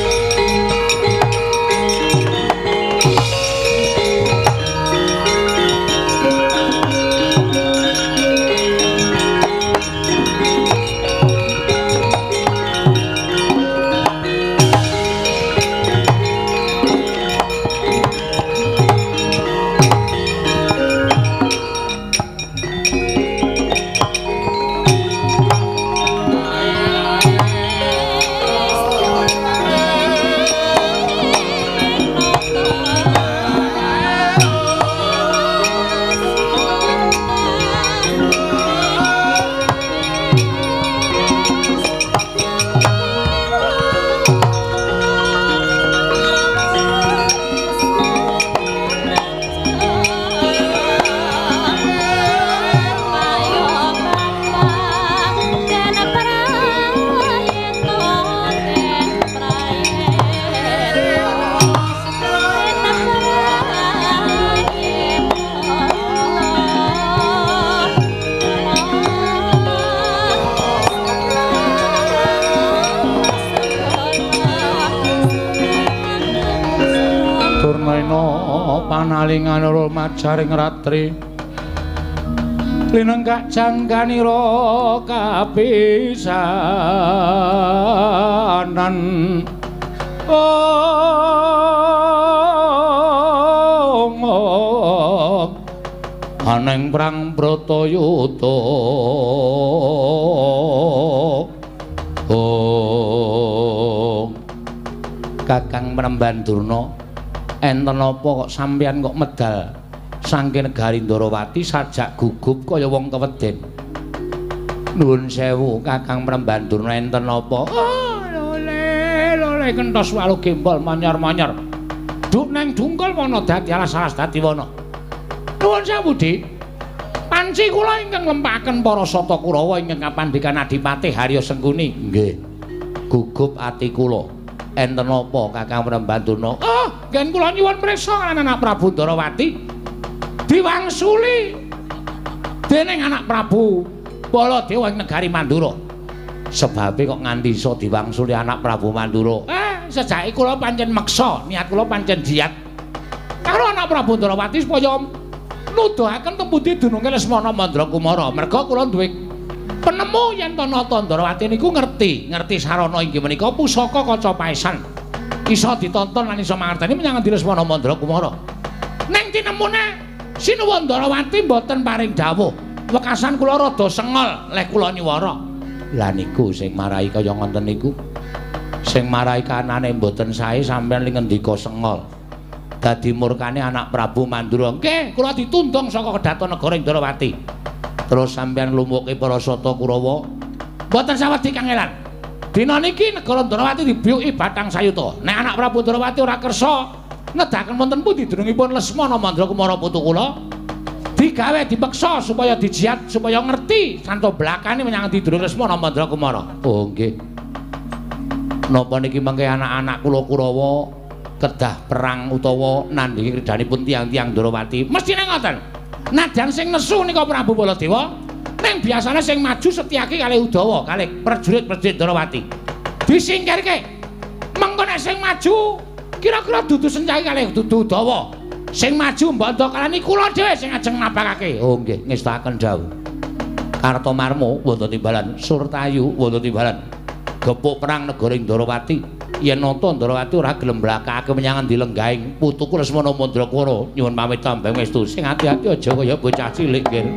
panalingan ora majaring ratri linenggak jangganira kapisanan aneng prang Bratayuda Kakang Mremban Durna enten apa kok sampeyan kok medal saking negari Ndarawati sajak gugup kaya wong keweden. Nuwun sewu Kakang Mremban Durna enten apa? Lole kenthos walu gembol manyar-manyar. Duk neng dungkul wana dadi alas-alas dadi wana. Nuwun sewu, Dik. Panci kula ingkang lempaken para Sata Kurawa ingkang kapandikan Adipati Harya Sengkuni. Nggih. Gugup ati kula. Enten apa Kakang Mremban Durna? Ngen kula nyuwun priksa kan anak Prabu Ndarawati diwangsuli dening anak Prabu Baladewa ing negari Mandura. Sebabe kok nganti iso diwangsuli anak Prabu Mandura? Sejake kula pancen meksa, niat kula pancen diat karo anak Prabu Ndarawati supaya nuduhaken tempundi dununge Lesmana Mandrakumara. Merga kula duwe penemu yen to nata Ndarawati niku ngerti sarana inggih menika pusaka kaca paesan. Iso ditonton lan iso mangerteni menyang Adi Lesmana Mandrakumara. Ning tinemune Sinuwun Ndarawati mboten paring dawuh. Wekasan kula rada sengol leh kula nyuwara. Lah niku sing marai kaya ngoten niku. Sing marai kanane mboten sae sampeyan ling ngendika sengol. Dadi murkane anak Prabu Mandura. Nggih, kula ditundung saka kedaton negara ing Ndarawati. Terus sampeyan nglumpuke para Sata Kurawa. Mboten sawedi kangelan. Dina niki negara Ndarawati dibiyuki Batang Sayuta. Nek anak Prabu Ndarawati ora kersa nedahaken wonten pundi dunungipun Lesmana Mandrakumara putu kula, digawe dipeksa supaya dijiat supaya ngerti santo blakane menyang didurung Lesmana Mandrakumara. Oh nggih. Napa niki mengke anak-anak kula Kurawa kedah perang utawa nandhingi kridanipun tiang-tiang Ndarawati? Mestine ngoten. Nadyan sing nesu nika Prabu Baladewa, ning biasane sing maju setyake kalih Udawa, kalih prajurit-prajurit Ndarawati. Disingkirke. Mengko nek sing maju kira-kira dudu Sencai kalih dudu Udawa. Sing maju mbanda kalani kula dhewe sing ajeng nabakake. Oh nggih, ngestaken dawuh. Kartomarma wonten timbalan, Surtayu wonten timbalan. Gepuk perang negara ing Ndarawati. Yen nata Ndarawati ora gelem blakake menyang endi lenggahing putuku Lesmana Mandrakumara, nyuwun pamit tambeng westu. Sing ati-ati aja kaya bocah cilik nggih.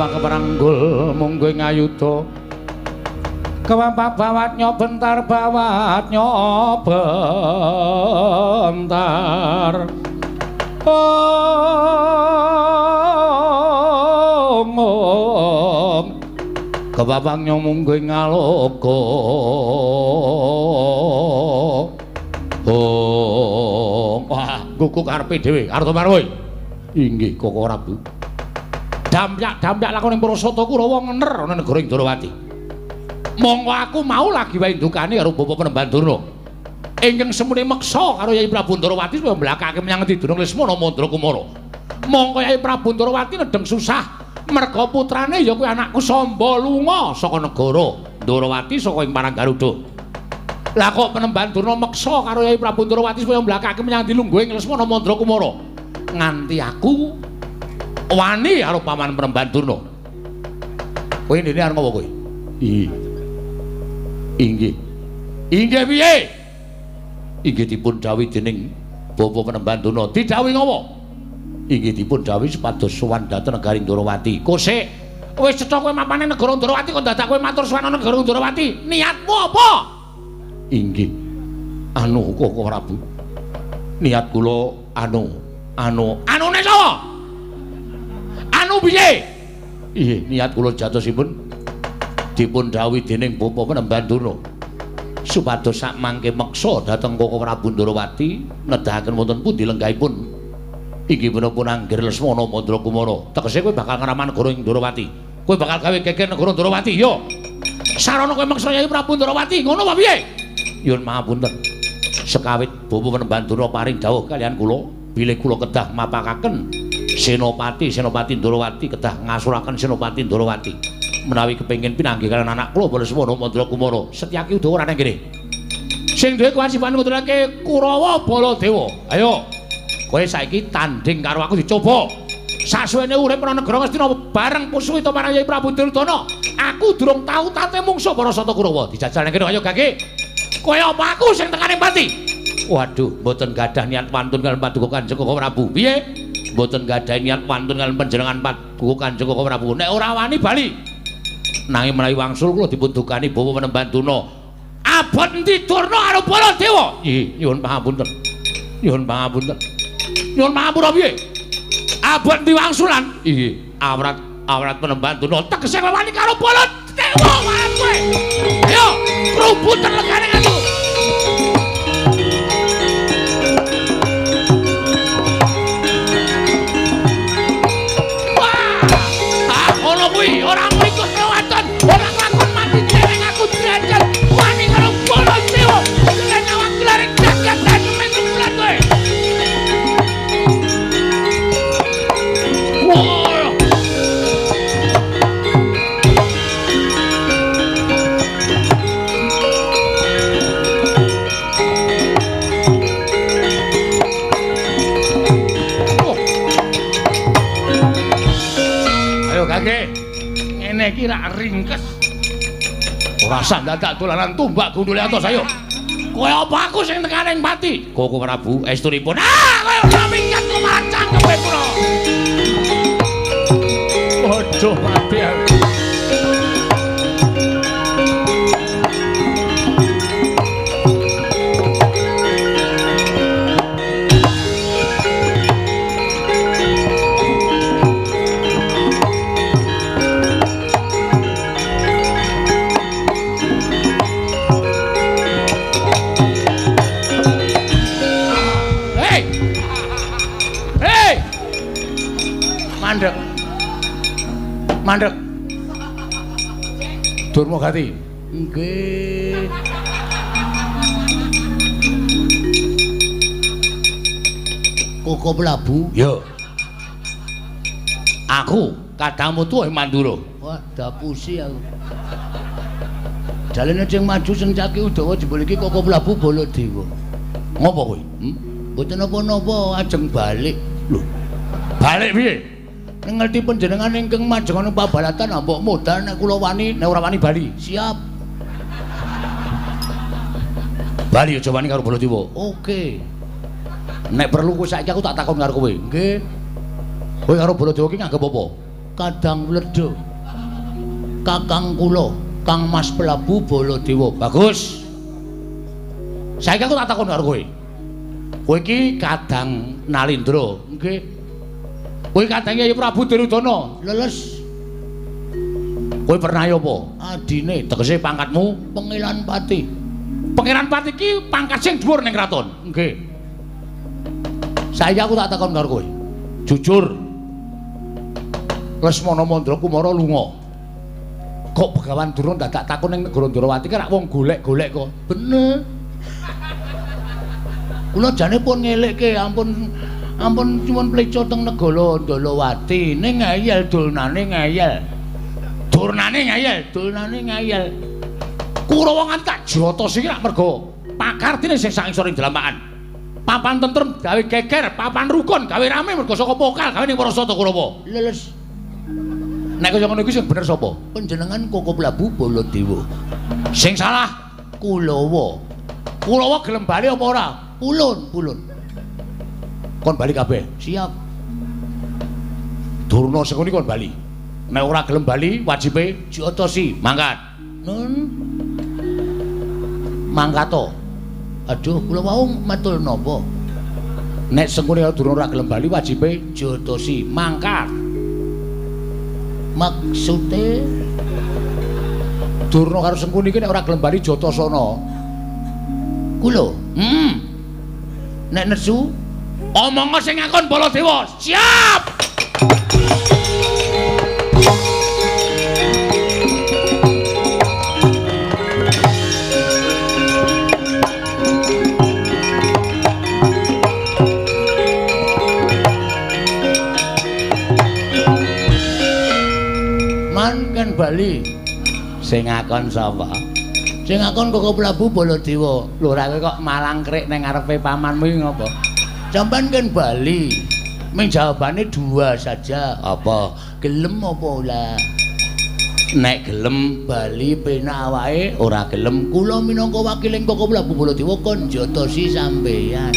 Bapak keperanggul munggo ngayuda kewapak bawat nyobentar bawat nyobentar ngomong kebapak nyomunggo ngaloka wah kuku karepe dhewe arep marwoy inggih Koko Prabu dampyak lakoning Prasata Kurawa ngener ana negara Indrawati monggo aku mau lagi wae ndukane karo Bapak Penemban Durna ingkang semune meksa karo Yai Prabu Ndrawati supaya mblakake menyang Tidurung Lesmana Mandra Kumara monggo Yai Prabu Ndrawati nedeng susah merga putrane ya kuwi anakku Samba lunga saka negara Ndrawati saka ing Paranggaruda lah kok Penemban Durna meksa karo Yai Prabu Ndrawati supaya mblakake menyang Dilungguhing Lesmana Mandra Kumara nganti aku wani karo paman Penemban Durna kowe ndene arep ngopo kowe inggih piye inggih dipun dawuhi dening Bapak Penemban Durna didhawuhi ngopo inggih dipun dawuhi supados sowan dhateng negari Ndrawati kosek wis cetha kowe mapane negara Ndrawati kok dadak kowe matur sowan negara Ndrawati niatmu apa inggih Koko Prabu niat kula anune sapa piye iya niat kula jatosipun dipun dawuhi dening Bapak Penemban Durna supados sak mangke meksa dhateng Koko Prabu Ndrawati nedahaken wonten pundi lenggahipun inggih punapun Anggir Lesmana Mandra Kumara tegese kowe bakal ngramah negara Ndrawati kowe bakal gawe geger negara Ndrawati yo sarana kowe meksa Yai Prabu Ndrawati ngono apa piye nyuwun pangapunten sekawit Bapak Penemban Durna paring dawuh kalian kula bilih kula kedah mapakaken Senopati Ndrawati kedah ngasuraken Senopati Ndrawati menawi kepengin pinanggih kalian anak kula Lesmana Mandra Kumara Setyaki Udawa ana kene sing duwe kewajiban nguturake Kurawa Baladewa ayo kowe saiki tanding karo aku dicoba sasuwene urip ana negara Ngastina bareng Puswita marang Yai Prabu Duryudana aku durung tau tate mungsuh Parasata Kurawa dijajal nang kene ayo Gage kowe apa aku sing tekaning pati waduh mboten gadah niat pantun kalian Paduka Kanjeng Koko Prabu piye mboten gadah niat pantun kalian panjenengan Paduka Kanjeng Koko Prabu nek ora wani bali nanging menawi wangsul kula dipun dukani Bapak Penemban Durna abot endi Durna karo Baladewa nyuwun pangapunten nyuwun pangapura piye abot endi wangsulan awrat Penemban Durna tegese wani karo Baladewa kowe ayo rubutan legane aku ora mrikus kewaton ora ngakon mati dereng aku derajat wani karo Baladewa lan awak glaring jagat lan menunggulan kowe ayo Gage ngene iki rak ringkes ora usah dadak dolanan tumbak gundule atos ayo kowe apa aku sing tekaning pati Koko Prabu estunipun kowe ora minggat kumacang kowe kula aja mati mandek Durmagati nggih Koko Prabu yo aku kadangmu tuwa Mandura wah dapusi aku dalane sing maju sing Caki Udawa jebul iki Koko Prabu Baladewa ngopo kowe mboten napa-napa ajeng balik lho balik piye ngerti panjenengan ingkang majeng ana pabalatan mbok modal nek kula wani nek ora wani bali siap bali aja wani karo Baladewa oke nek perlu kowe saiki aku tak takon karo kowe nggih kowe karo Baladewa ki nganggep apa Kadang Wledha. Kakang kula, Kang Mas Prabu Baladewa. Bagus. Saiki aku tak takon karo kowe. Kowe iki Kadang Nalindra, Nggih. kowe Kadang Yayi Prabu Duryudana. Leles Kowe pernah ya apa? adine Tegese pangkatmu Pengilan Pati. Pangeran Pati iki pangkat sing dhuwur ning kraton. Nggih. Saiki aku tak takon karo kowe. Jujur. Lesmana Mandra Kumara lunga. Kok Begawan Durna dadak takon ning negara Ndrawati ki rak wong golek-golek kok. Bener. Kula jane pun ngelikke ampun cuman pleco teng negara Ndrawati ning ngeyel dolnane ngeyel. Dolnane ngeyel. Kurawa nganti tak jotos iki rak mergo pakartine sing sak isor ing dalamaan. Papan tentrem gawe geger, papan rukun gawe rame mergo saka pokal gawe ning Parasata Kurawa. Leles Nek kaya ngono iki sing bener sapa? panjenengan Koko Prabu Baladewa. Sing salah Kulawa. Kurawa gelem bali apa ora? Pulun. Kon bali kabeh. Siap. Durna sing kon bali. Nek ora gelem bali wajibe Diotosi. mangkat. Nun. Mangkato. Aduh, kula mau matur napa? Nek sengkune Durna ora gelem bali wajibe Diotosi. mangkat. Maksude Durna karo Sengkuni iki nek ora gelem bali Jatasana. kula Hmm. nek nesu Omong sing ngakon Baladewa. Siap. man kan bali. Sing ngakon sapa? Sing ngakon Koko Prabu Baladewa. Lho ora kowe kok malang krik ning ngarepe pamanmu iki ngopo? Sampan kan bali. Ming jawabane dua saja. Apa? Gelem apa ora? Nek gelem Bali penak awake, ora gelem kula minangka wakiling Koko Prabu Baladewa kon jotosi sampeyan.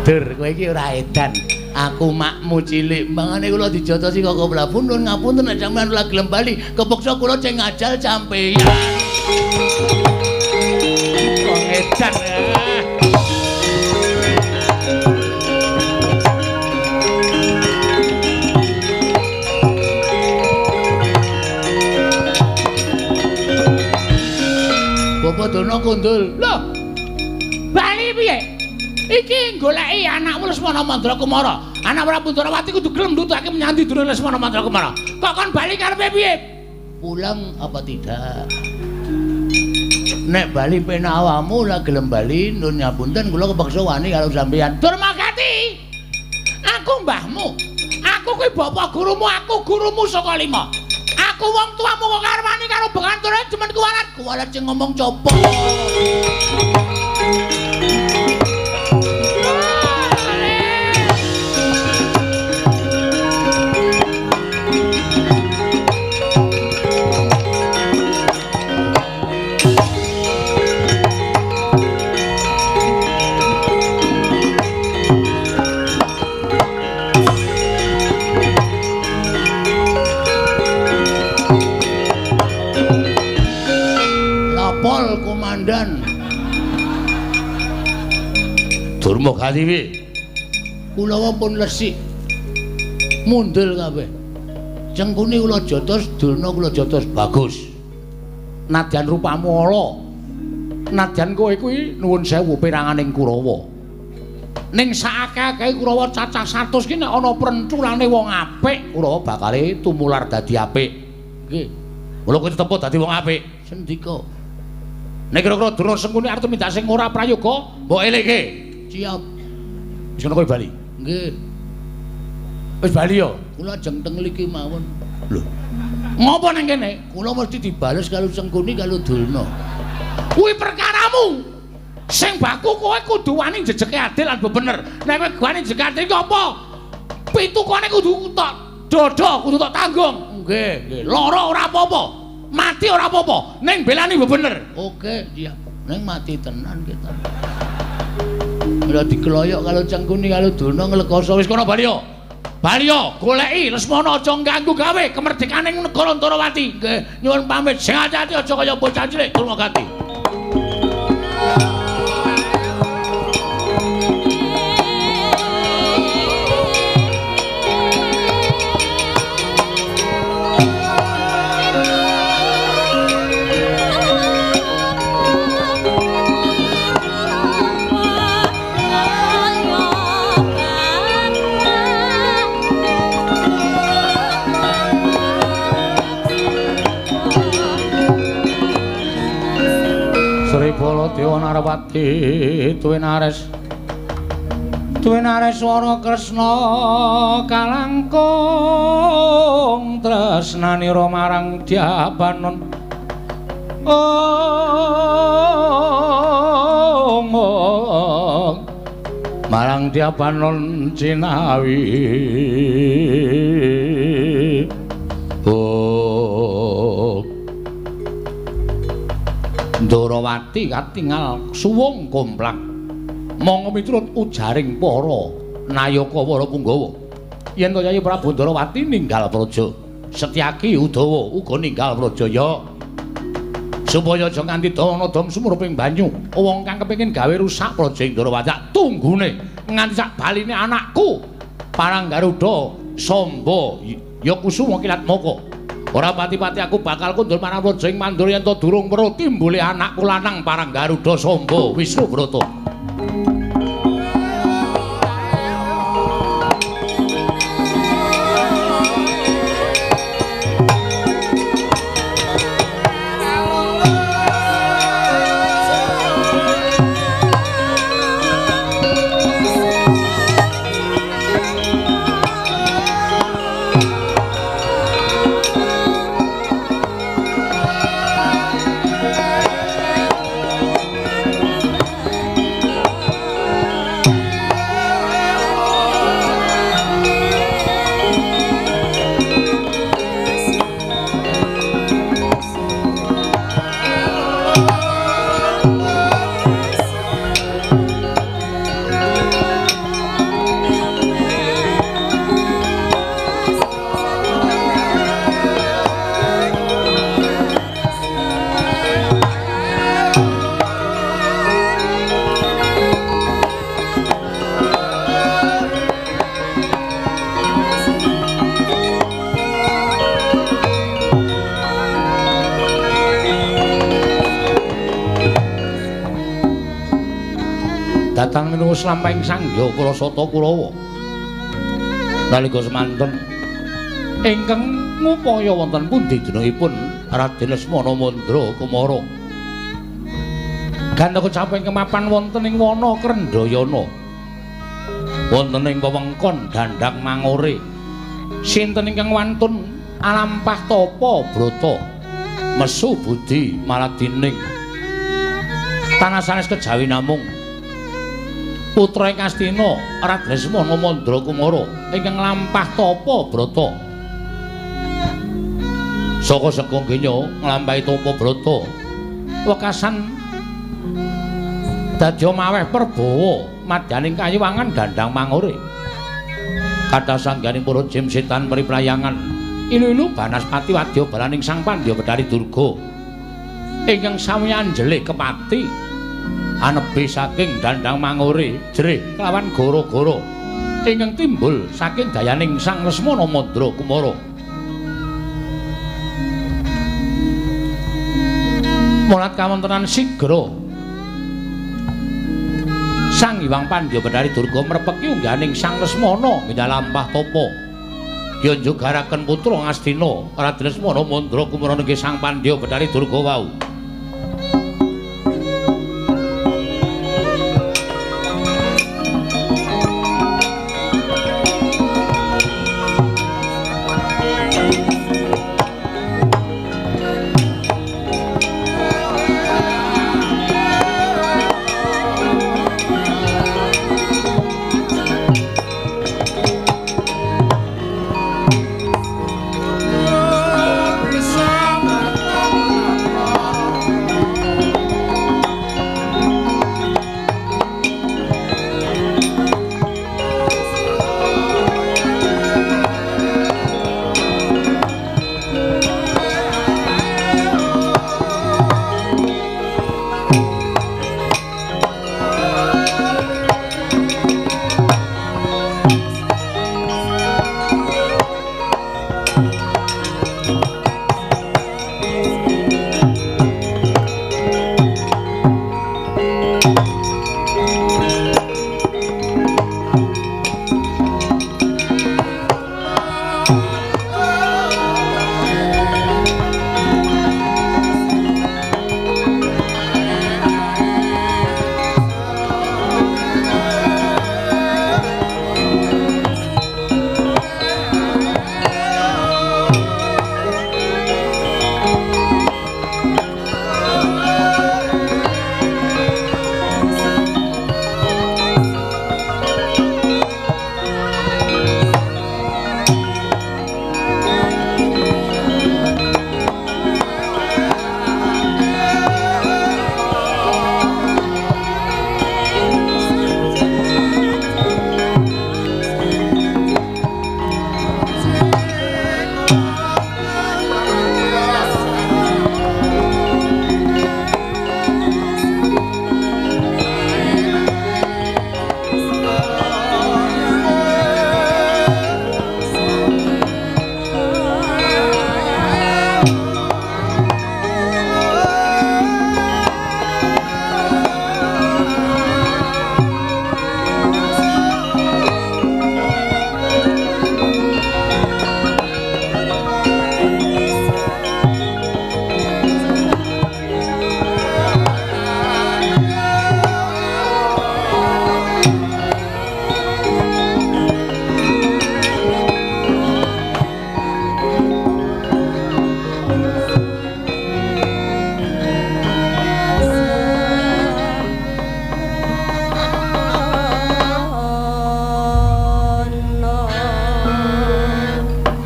dur kowe iki ora edan. Aku makmu cilik, mangane kula dijotosi Koko Prabu nuwun ngapunten nek sampeyan ora gelem bali, kepeksa kula ceng ngajal sampeyan. Kok edan ya. Bapak Dono kundul. Lho. Bali piye? Iki goleki anakmu Lesmana Mandra Kumara. Anak Prabu Ndrawati kudu gelem nutuake menyandi Durna Lesmana Mandra Kumara. Kok kon bali karepe piye? Pulang apa tidak? Nek bali penak awamu lah gelem bali nun nyapunten kula kepeksa wani karo sampeyan. Durmagati. Aku mbahmu. Aku kuwi bapak gurumu, aku gurumu saka lima. Aku wong tuamu kok karwani karo benganture jemen kuwalat. Kuwalat sing ngomong copo. Lapor komandan. Durmagati piye? Kulawa pun resik. Mundel kabeh. Cengkuni kula jotos, Durna kula jotos. Bagus. Nadyan rupamu ala. Nadyan kowe kuwi nuwun sewu peranganing Kurawa. Ning sakake Kurawa cacah 100 ki nek ana prenculane wong apik, Kurawa bakale tumular dadi apik. Nggih, Mula kowe tetep dadi wong apik. sendika. Nek kira-kira Durna Sengkuni arep mindak sing ora prayoga, mbok eleke. Siap. Wis ngono kowe bali. Nggih, Wis bali yo. kula jeng teng mriki mawon. Lho. Ngopo nang kene? Kula mesti dibales karo Sengkuni karo Durna. Kuwi perkaramu. Sing baku kowe kudu wani jejeke adil lan bener. Nek kowe wani jejeke adil iki apa? Pitukane kudu tok dodo, kudu tok tanggung. Nggih, nggih. Lara ora apa-apa. Mati ora apa-apa. Ning belani bener. Oke, siap. Ning mati tenan kita. Ora dikeloyok kalau Cengkuni kalau Durna nglekoso Wis kono bali yo. Balya goleki Lesmana aja ganggu gawe kemerdekaning negara Ndarawati. Nggih, nyuwun pamit. Sing ati-ati aja kaya bocah cilik durung ganti. Baladewa Narpati tuwin ares swara Kresna kalangkung tresnanira marang Dyabanon marang Dyabanon Cinawi Ndarawati katingal suwung komplak monggo miturut ujaring para nayaka para Punggawa yen to Yayi Prabu Ndarawati ninggal praja Setyaki Udawa uga ninggal praja ya supaya aja nganti dana-dom sumuruping banyu wong kang kepengin gawe rusak praja Ndarawati tunggune nganti sak baline anakku Paranggaruda Samba ya Kusuma Kilatmaka. Ora pati-pati aku bakal kundul marang praja ing Mandura yen to durung weruh timbule anakku lanang Paranggaruda Samba Wisnubrata. Datang minangka slampahing sangya Kurasata Kurawa. Nalika semanten ingkang ngupaya wonten pundi jenengipun Raden Lesmana Mandra Kumara. Gandha kecapen kemapan wonten ing wana Krendayana. Wonten ing wewengkon Dandang Mangore. Sinten ingkang wantun alampah tapa brata mesu budi maladining tanah sanes kejawi namung putra ing Astina Raden Lesmana Mandra Kumara ingkang lampah tapa brata saka Sekung Genya nglampahi tapa brata wekasan dadya maweh perbawa madyaning kayuwangan Dandang Mangore kathah sangganing para jim setan priprayangan ilu-ilu Banaspati wadya balaning Sang Pandya Bedari Durga ingkang sami anjele kepati anebi saking Dandang Mangore jerih kelawan gara-gara ingkang timbul saking dayaning Sang Lesmana Mandra Kumara. Mulat kawontenan sigra Sang Hyang Pandya Bedari Durga mrepeki ungganing Sang Lesmana minalampah tapa ya njugaraken putra Astina Raden Lesmana Mandra Kumara nggih Sang Pandya Bedari Durga wau.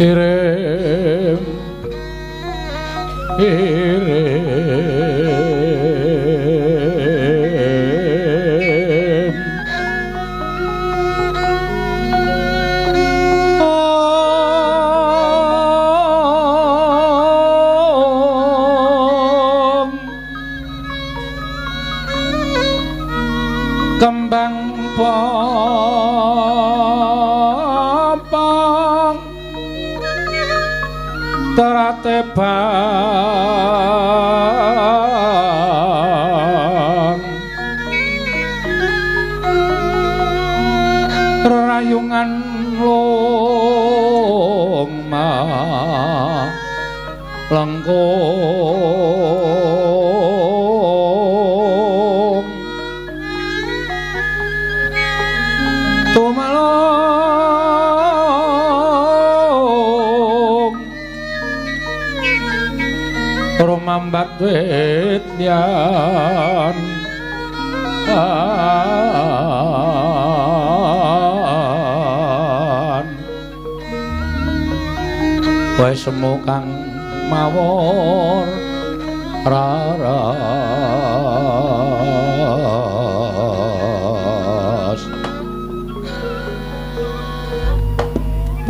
Irim kembang popang terate bang rayungan longma lengkung tumalong rumambat wetyan kowe semu kang mawon raras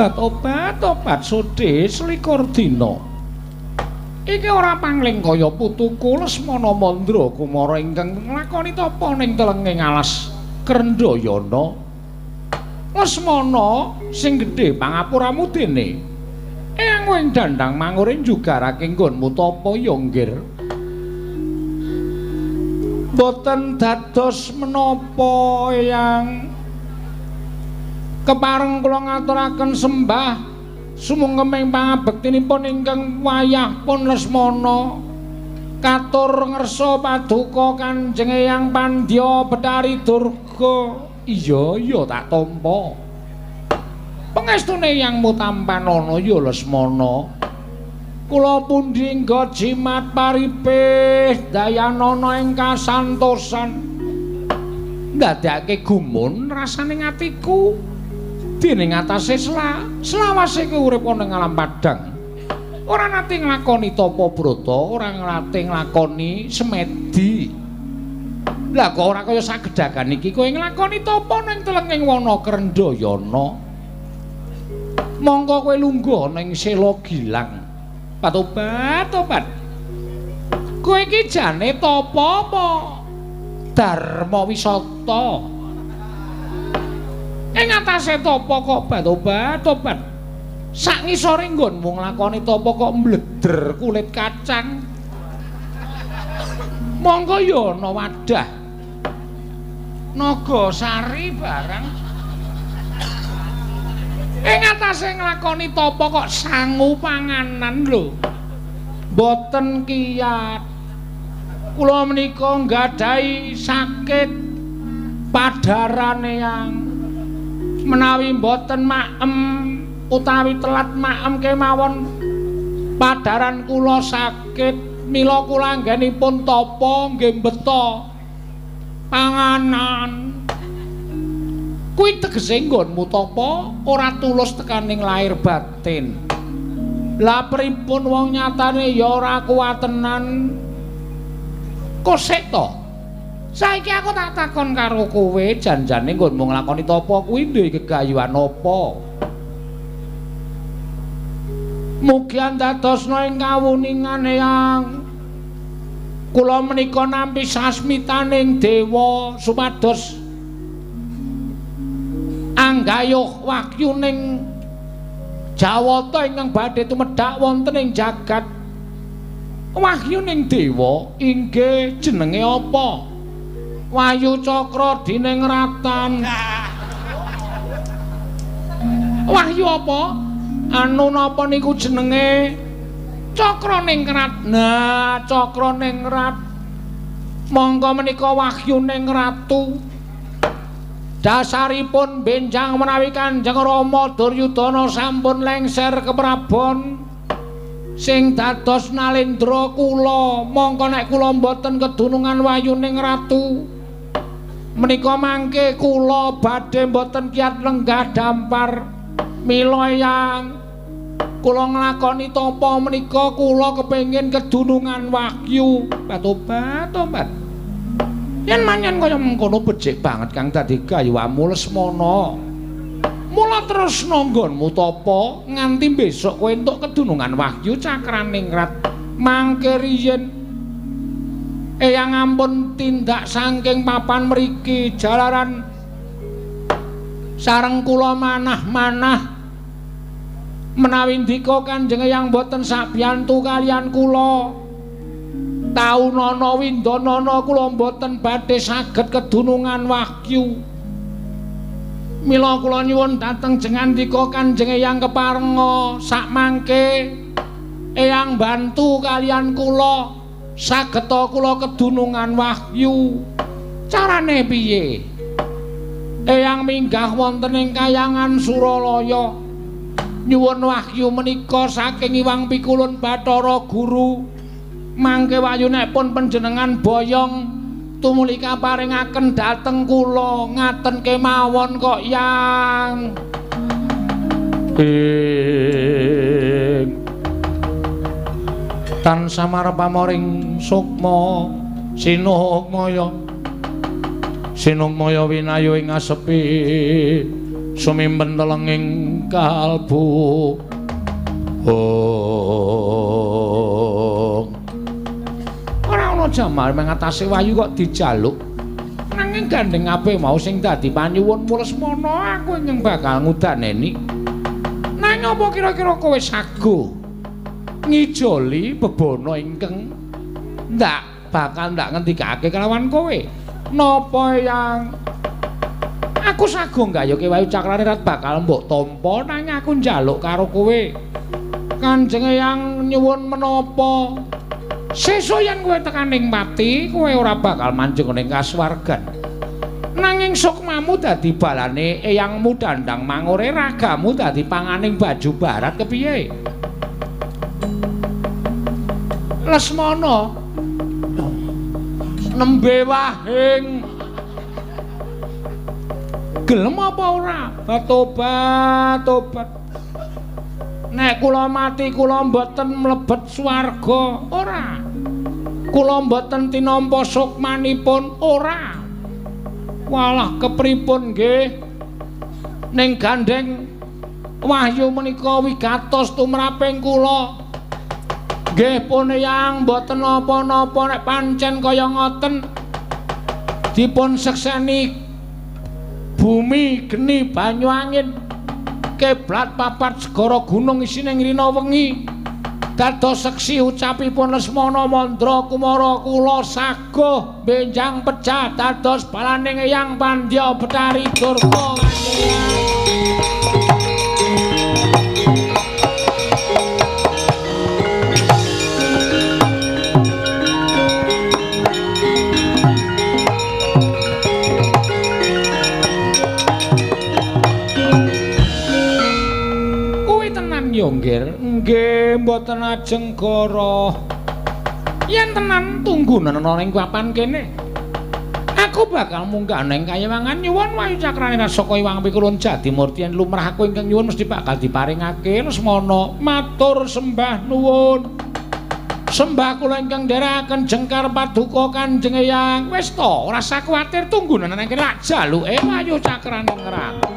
obat sudhe selikur dina iki ora pangling kaya putuku Lesmana Mandra Kumara ingkang nglakoni tapa ning telenging alas Krendayana Lesmana sing gedhe pangapuramu dene eyang ing dandang manguring jugarake nggonmu tapa ya nggir boten dados menapa eyang kepareng kula ngaturaken sembah sumungkeming pangabektinipun ingkang wayah pun Lesmana katur ngersa paduka Kanjeng Eyang Pandya Betari Durga iya tak tampa pangestune Eyangmu tampanana ya Lesmana kula pundi nggo jimat paripih dayanana ing kasantosan ndadekake gumun rasane atiku dening atase selawase urip ana ing alam padang ora nate nglakoni tapa brata ora nate nglakoni semedi lah kok ora kaya sagedhagan iki kowe nglakoni tapa ning telenging wana Krendayana mongko kowe lungguh ning Sela Gilang patobat kowe iki jane tapa apa Dharma Wisata ing atase tapa kok obat sak ngisore nggonmu nglakoni tapa kok mbledher kulit kacang monggo ya ana wadah Nagasari barang ing atase nglakoni tapa kok sangu panganan lho boten kiyat kula menika nggadahi sakit padharane yang menawi mboten maem utawi telat maem kemawon padharan kula sakit mila kula anggenipun tapa nggih mbeta panganan kuwi tegese nggonmu tapa ora tulus tekaning lahir batin lah pripun wong nyatane ya ora kuwatenan kosek to saiki aku tak takon karo kowe janjane nggonmu nglakoni tapa kuwi duwe gegayuhan apa mugi andadosna ing kawuningan Eyang kula menika nampi sasmitaning dewa supados anggayuh wakyuning Jawata ingkang badhe tumedhak wonten ing jagat wahyuning dewa inggih jenenge apa Wahyu Cakra Dinengratan. Wahyu apa? Anu napa niku jenenge Cakraningrat. Nah, Cakraningrat. Monggo menika wahyuning ratu. Dasaripun benjang menawi Kanjeng Rama Duryudana sampun lengser ke Prabon sing dados nalendra kula. Mongko nek kula mboten kedunungan wahyuning ratu menika mangke kula badhe mboten kiyat lenggah dampar mila Eyang Kula nglakoni tapa menika kula kepengin kedunungan wahyu. Tobat. Yen manyen kaya mengkono becik banget kang dadi gayuwamu Lesmana. Mula terus nanggonmu tapa nganti besok kowe entuk kedunungan wahyu Cakraningrat. Mangke riyen eyang ampun tindak saking papan mriki jalaran sareng kula manah-manah menawi ndika Kanjeng Eyang boten sabiyantu kalian kula taunana windanana kula boten badhe saged kedunungan wahyu. Mila kula nyuwun dhateng jengandika Kanjeng Eyang keparenga sakmangke Eyang bantu kalian kula sageta kula kedunungan wahyu. Carane piye? Eyang minggah wonten ing Kahyangan Suralaya nyuwun wahyu menika saking Iwang Pikulun Bathara Guru. Mangke wayunipun panjenengan boyong tumuli kaparingaken dhateng kula ngaten kemawon kok Yang. Tansah marepamoring sukma sinukmaya winayu ing asepi sumimpen telenging kalbu. Ora ana jamal mengatasi wayu kok dijaluk. Nanging gandeng apik mau sing dadi panyuwunmu Lesmana aku ingkang bakal ngudaneni. Nang apa kira-kira kowe sago ngijoli bebono ingkang bakal ndak ngendikake kelawan kowe? Napa Yang? Aku sago nggayuke wayu Cakraningrat bakal mbok tampa nang aku njaluk karo kowe. Kanjeng Eyang nyuwun menapa? Sesuk yen kowe tekaning pati, kowe ora bakal manjing ning kasuwargan. Nanging sukmamu dadi balane Eyangmu dandang mangure, ragamu dadi panganing baju barat kepiye? Lesmana nembe wahing gelem apa ora? Tobat. Nek kula mati kula mboten mlebet swarga, ora. Kula mboten tinampa sukmanipun, ora. Walah kepripun nggih? Ning gandeng wahyu menika wigatos tumraping kula. Nggih pun Yang mboten napa-napa nek pancen kaya ngoten dipun sekseni bumi geni banyu angin keblat papat segara gunung isine ngrina wengi dados seksi ucapipun Lesmana Mandra Kumara kula saguh benjang pecah dados balaning Eyang Pandya Betari Durga. Nggih mboten ajeng goro. Yen tenan tunggunen ana ning papan kene. Aku bakal munggah ning Kahyangan nyuwun wayu Cakraningrat saka Iwang Pikulun Jadimurti yen lumrah aku ingkang nyuwun mesti bakal diparingake Lesmana. Matur sembah nuwun. Sembah kula ingkang nderekaken jengkar paduka Kanjeng Eyang. Wis to, ora usah kuwatir tunggunen ning kene lak jaluke wayu Cakraningrat.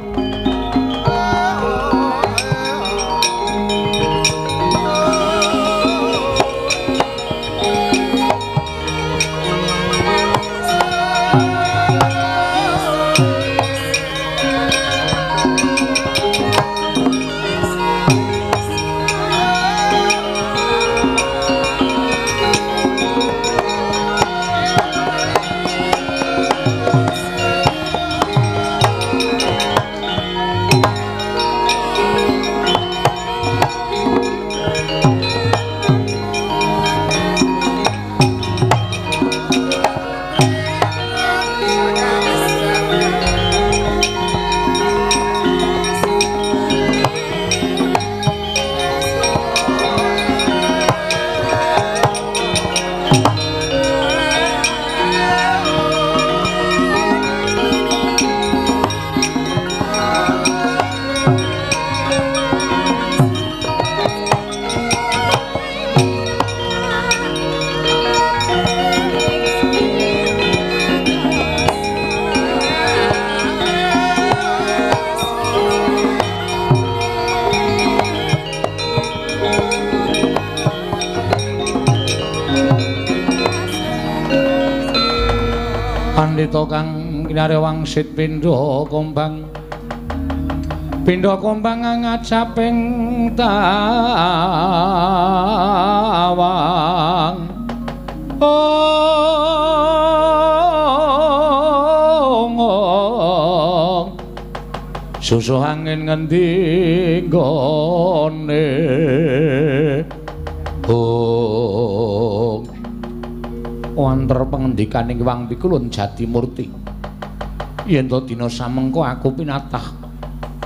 Pandita kang kinare wangsit pindha kombang. Pindha kombang ngajaping tawang. Susuh angin ngendi gone wonten pangendikaning Wang Pikulun Jatimurti yen to dina samengko aku pinatah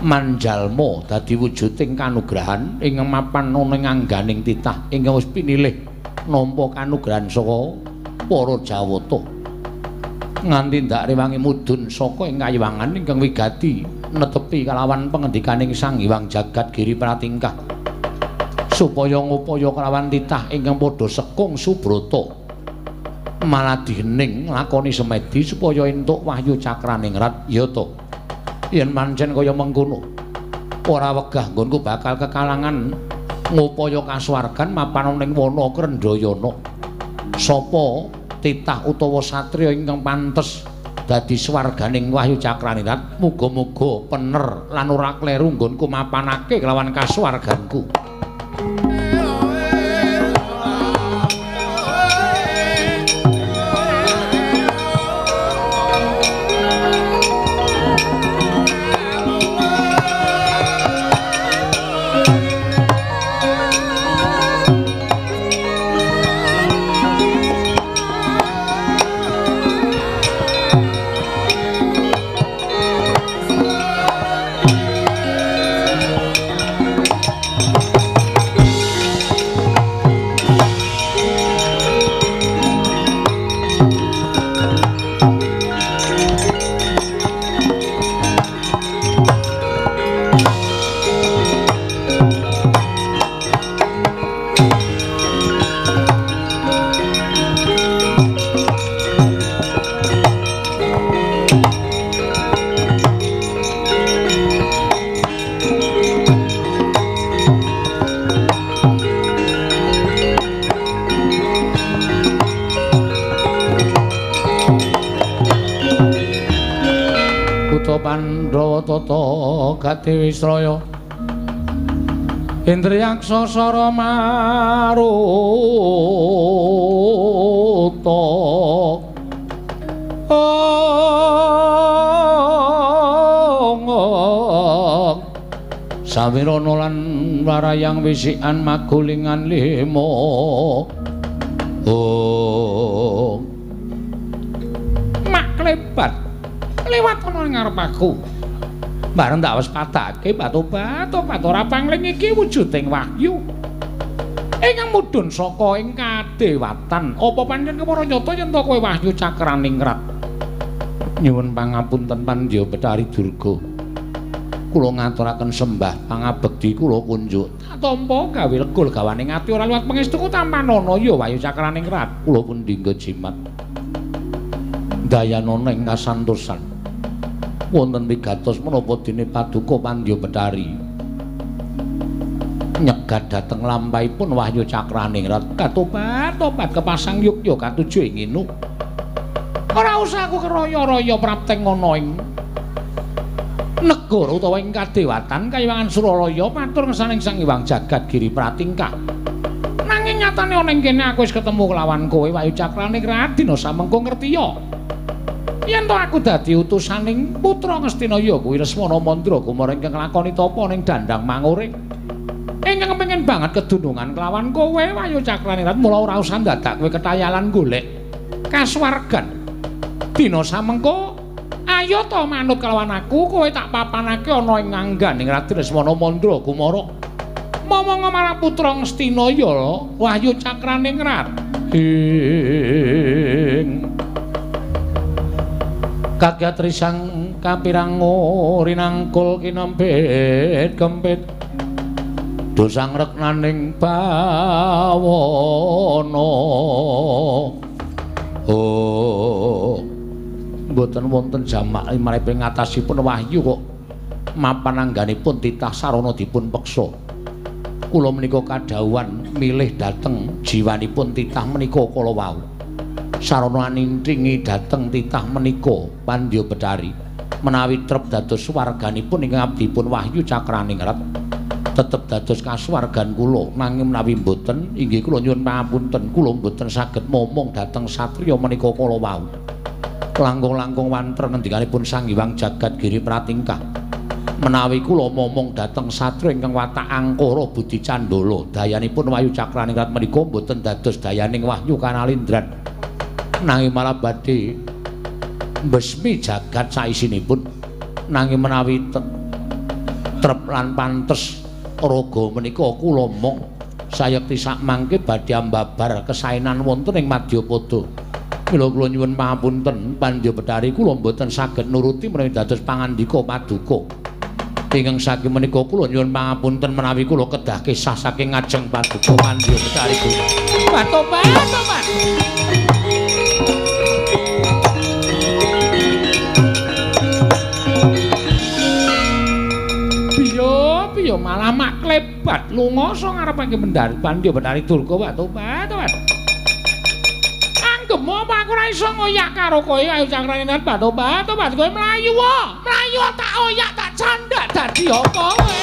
manjalma dadi wujuding kanugrahan ing mapan ana ing angganing titah ingkang wis pinilih nampa kanugrahan saka para Jawata nganti ndak rewangi mudhun saka ing kayiwangan ingkang wigati netepi kalawan pangendikaning Sang Hyang Jagat Giri Pratingkah supaya ngupaya kalawan titah ingkang padha sekung Subrata maladining lakoni semedi supaya entuk wahyu cakraning rat ya to yen pancen kaya mengkono ora wegah nggonku bakal kekalangan ngupaya kasuwargan mapan ning wana Krendayana sapa titah utawa satriya ingkang pantes dadi swarganing wahyu cakraning rat muga-muga pener lan ora kleru nggonku mapanake kelawan kasuwarganku. Pandhawa tata Gatiwisraya Indriyaksa sara maruta Sawirana lan warayang wisikan magulingan lima mak klebat liwat ana ing ngarep aku. Bareng tak wis padake batu-batu ora pangling iki wujuding wahyu. Ingkang mudhun saka ing kadewatan. Apa pancen kepara nyata yen to kowe wahyu cakraning rat? Nyuwun pangapunten Pandya Betari Durga. Kula ngaturaken sembah pangabekti kula kunjuk. Tampa gawe legul gawaning ati ora liwat pangestuku tampan ana ya wahyu cakraning rat. Kula pun dinggo jimat. Dayanana ing kasantosan. Wonten wigatos menapa dene paduka Pandya Betari nyegat dhateng lampahipun wahyu cakraning rat katobat-tobat kepasang yukya katuju ing nginu ora usah aku keroyo-royo prapteng ana ing negara utawa ing kadewatan Kayiwangan Suralaya matur ngesaning Sang Hyang Jagat Giri Pratingkah nanging nyatane ana ing kene aku wis ketemu kelawan kowe wahyu cakraning rat dina samengko ngerti ya yen to aku dadi utusaning putra Ngastinaya kuwi Lesmana Mandra Kumara ingkang nglakoni tapa ning Dandang Manguring. Ingkang kepengin banget kedunungan kelawan kowe wahyu cakraning rat mula ora usah dadak kowe ketayalan golek kasuwargan. Dina samengko ayo to manut kelawan aku kowe tak papanake ana ing ngangganing Rati Lesmana Mandra Kumara. Momong marang putra Ngastinaya wahyu cakraning rat. Kagat risang kapirango rinangkul kinempit kempit dosang reknaning bawana mboten wonten jamak maripun ngatasipun wahyu kok mapan angganipun titah sarana dipun peksa kula menika kadhawuhan milih dhateng jiwanipun titah menika kala wau sarana nintringi dhateng titah menika Pandya Betari menawi trep dados warganipun ingkang abdipun Wahyu Cakraningrat tetep dados kasuwargan kula nanging menawi mboten inggih kula nyuwun pangapunten kula mboten saged momong dhateng satriya menika kala wau langkung-langkung wanten ngendikanipun Sang Hyang Jagat Giri Pratingkah menawi kula momong dhateng satriya ingkang watak angkara Budi Candala dayanipun Wahyu Cakraningrat menika mboten dados dayaning Wahyu Kanalindran nanging malah badhe mbesmi jagat saisinipun nanging menawi trep lan pantes raga menika kula mong sayekti sak mangke badhe ambabar kesaenan wonten ing Madyapada mila kula nyuwun pangapunten Pandya Betari kula mboten saged nuruti menawi dados pangandika paduka ingkang saking menika kula nyuwun pangapunten menawi kula kedah kisah saking ngajeng paduka Pandya Betari kula Batobat piye malah mak klebat lunga so ngarepake Bendari Pandya Betari Durga Batobat anggem apa aku ora iso ngoyak karo kowe Wahyu Cakraningrat Batobat kowe mlayu tak oyak tak candak dadi apa kowe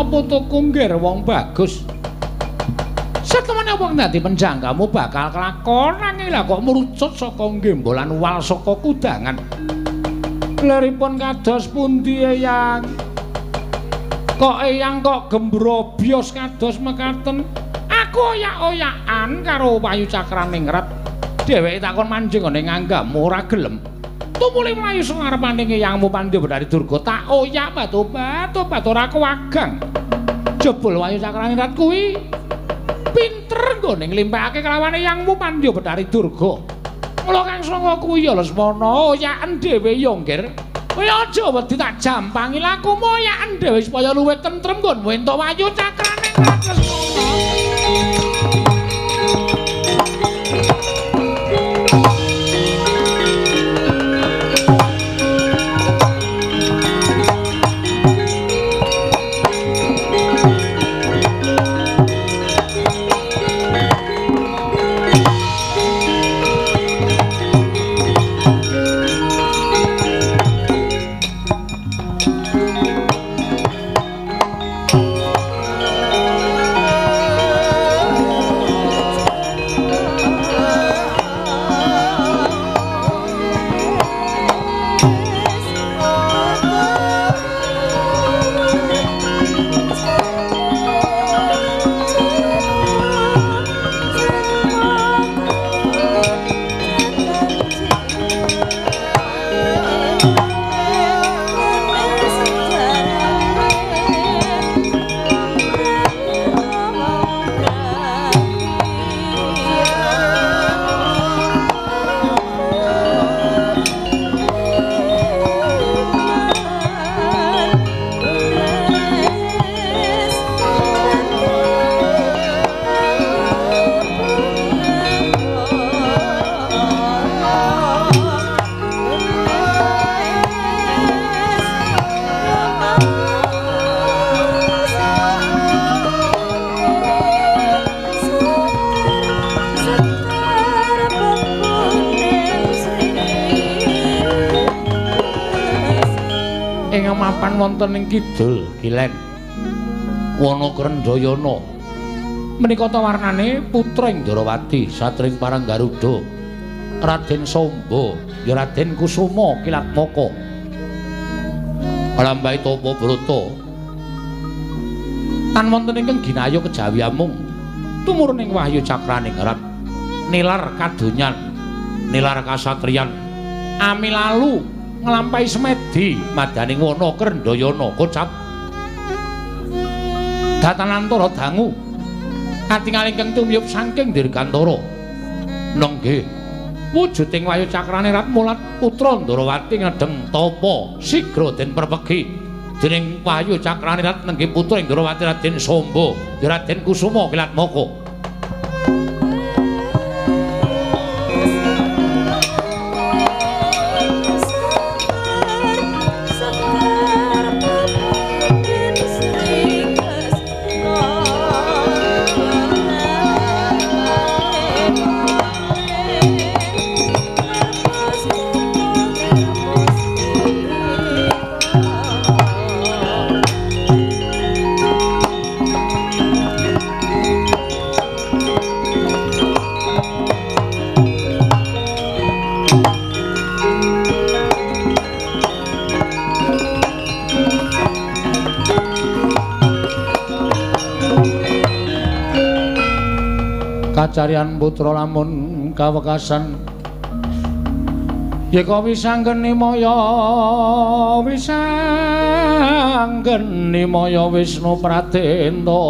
putuku nggir wong bagus. Setemene wong dadi penjangkamu bakal kelakon nanging lah kok merucut saka gembolan wal saka kudangan. Leripun kados pundi Eyang? Kok Eyang kok gembrobyos kados mekaten? Aku oyak-oyakan karo Wahyu Cakraningrat. Dheweke takon manjing ngene nganggamu ora gelem. Tumuli mlayu sing ngarepane Eyangmu Pandya Betari Durga tak oyak Batobat ora kewagang. Jebul Wahyu Cakraningrat kuwi pinter nggone nglimpakake kelawan Eyangmu Pandya Betari Durga. Mula Kang Sanga kuwi ya Lesmana oyaken dhewe ya nggir. Kowe aja wedi tak jampangi lakumu oyaken dhewe supaya luwih tentrem nggonmu entuk Wahyu Cakraningrat Lesmana. Wonten ing kidul Kilen Wanakrendayana menika ta warnane putra Indrawati satring Parang Garuda Raden Samba ya Raden Kusuma Kilatmaka Alambai Topo Broto tan wonten ingkang ginaya kejawi amung tumurun ing wahyu cakraning erat nilar kadonyan nilar kasatriyan ami lalu nglampahi semedi madaning wana Krendayana kocap datanantara dangu katingal ingkang tumiyup saking dirgantara nggih wujuding wahyu cakrane rat mulat putra Ndarawati ngedeng tapa sigra den perpegi dening wahyu cakrane rat nenggih putra Ndarawati Raden Samba Raden Kusuma Kilatmaka Kacarian putra lamun kawekasan yeka wisanggeni maya Wisnu Pratenta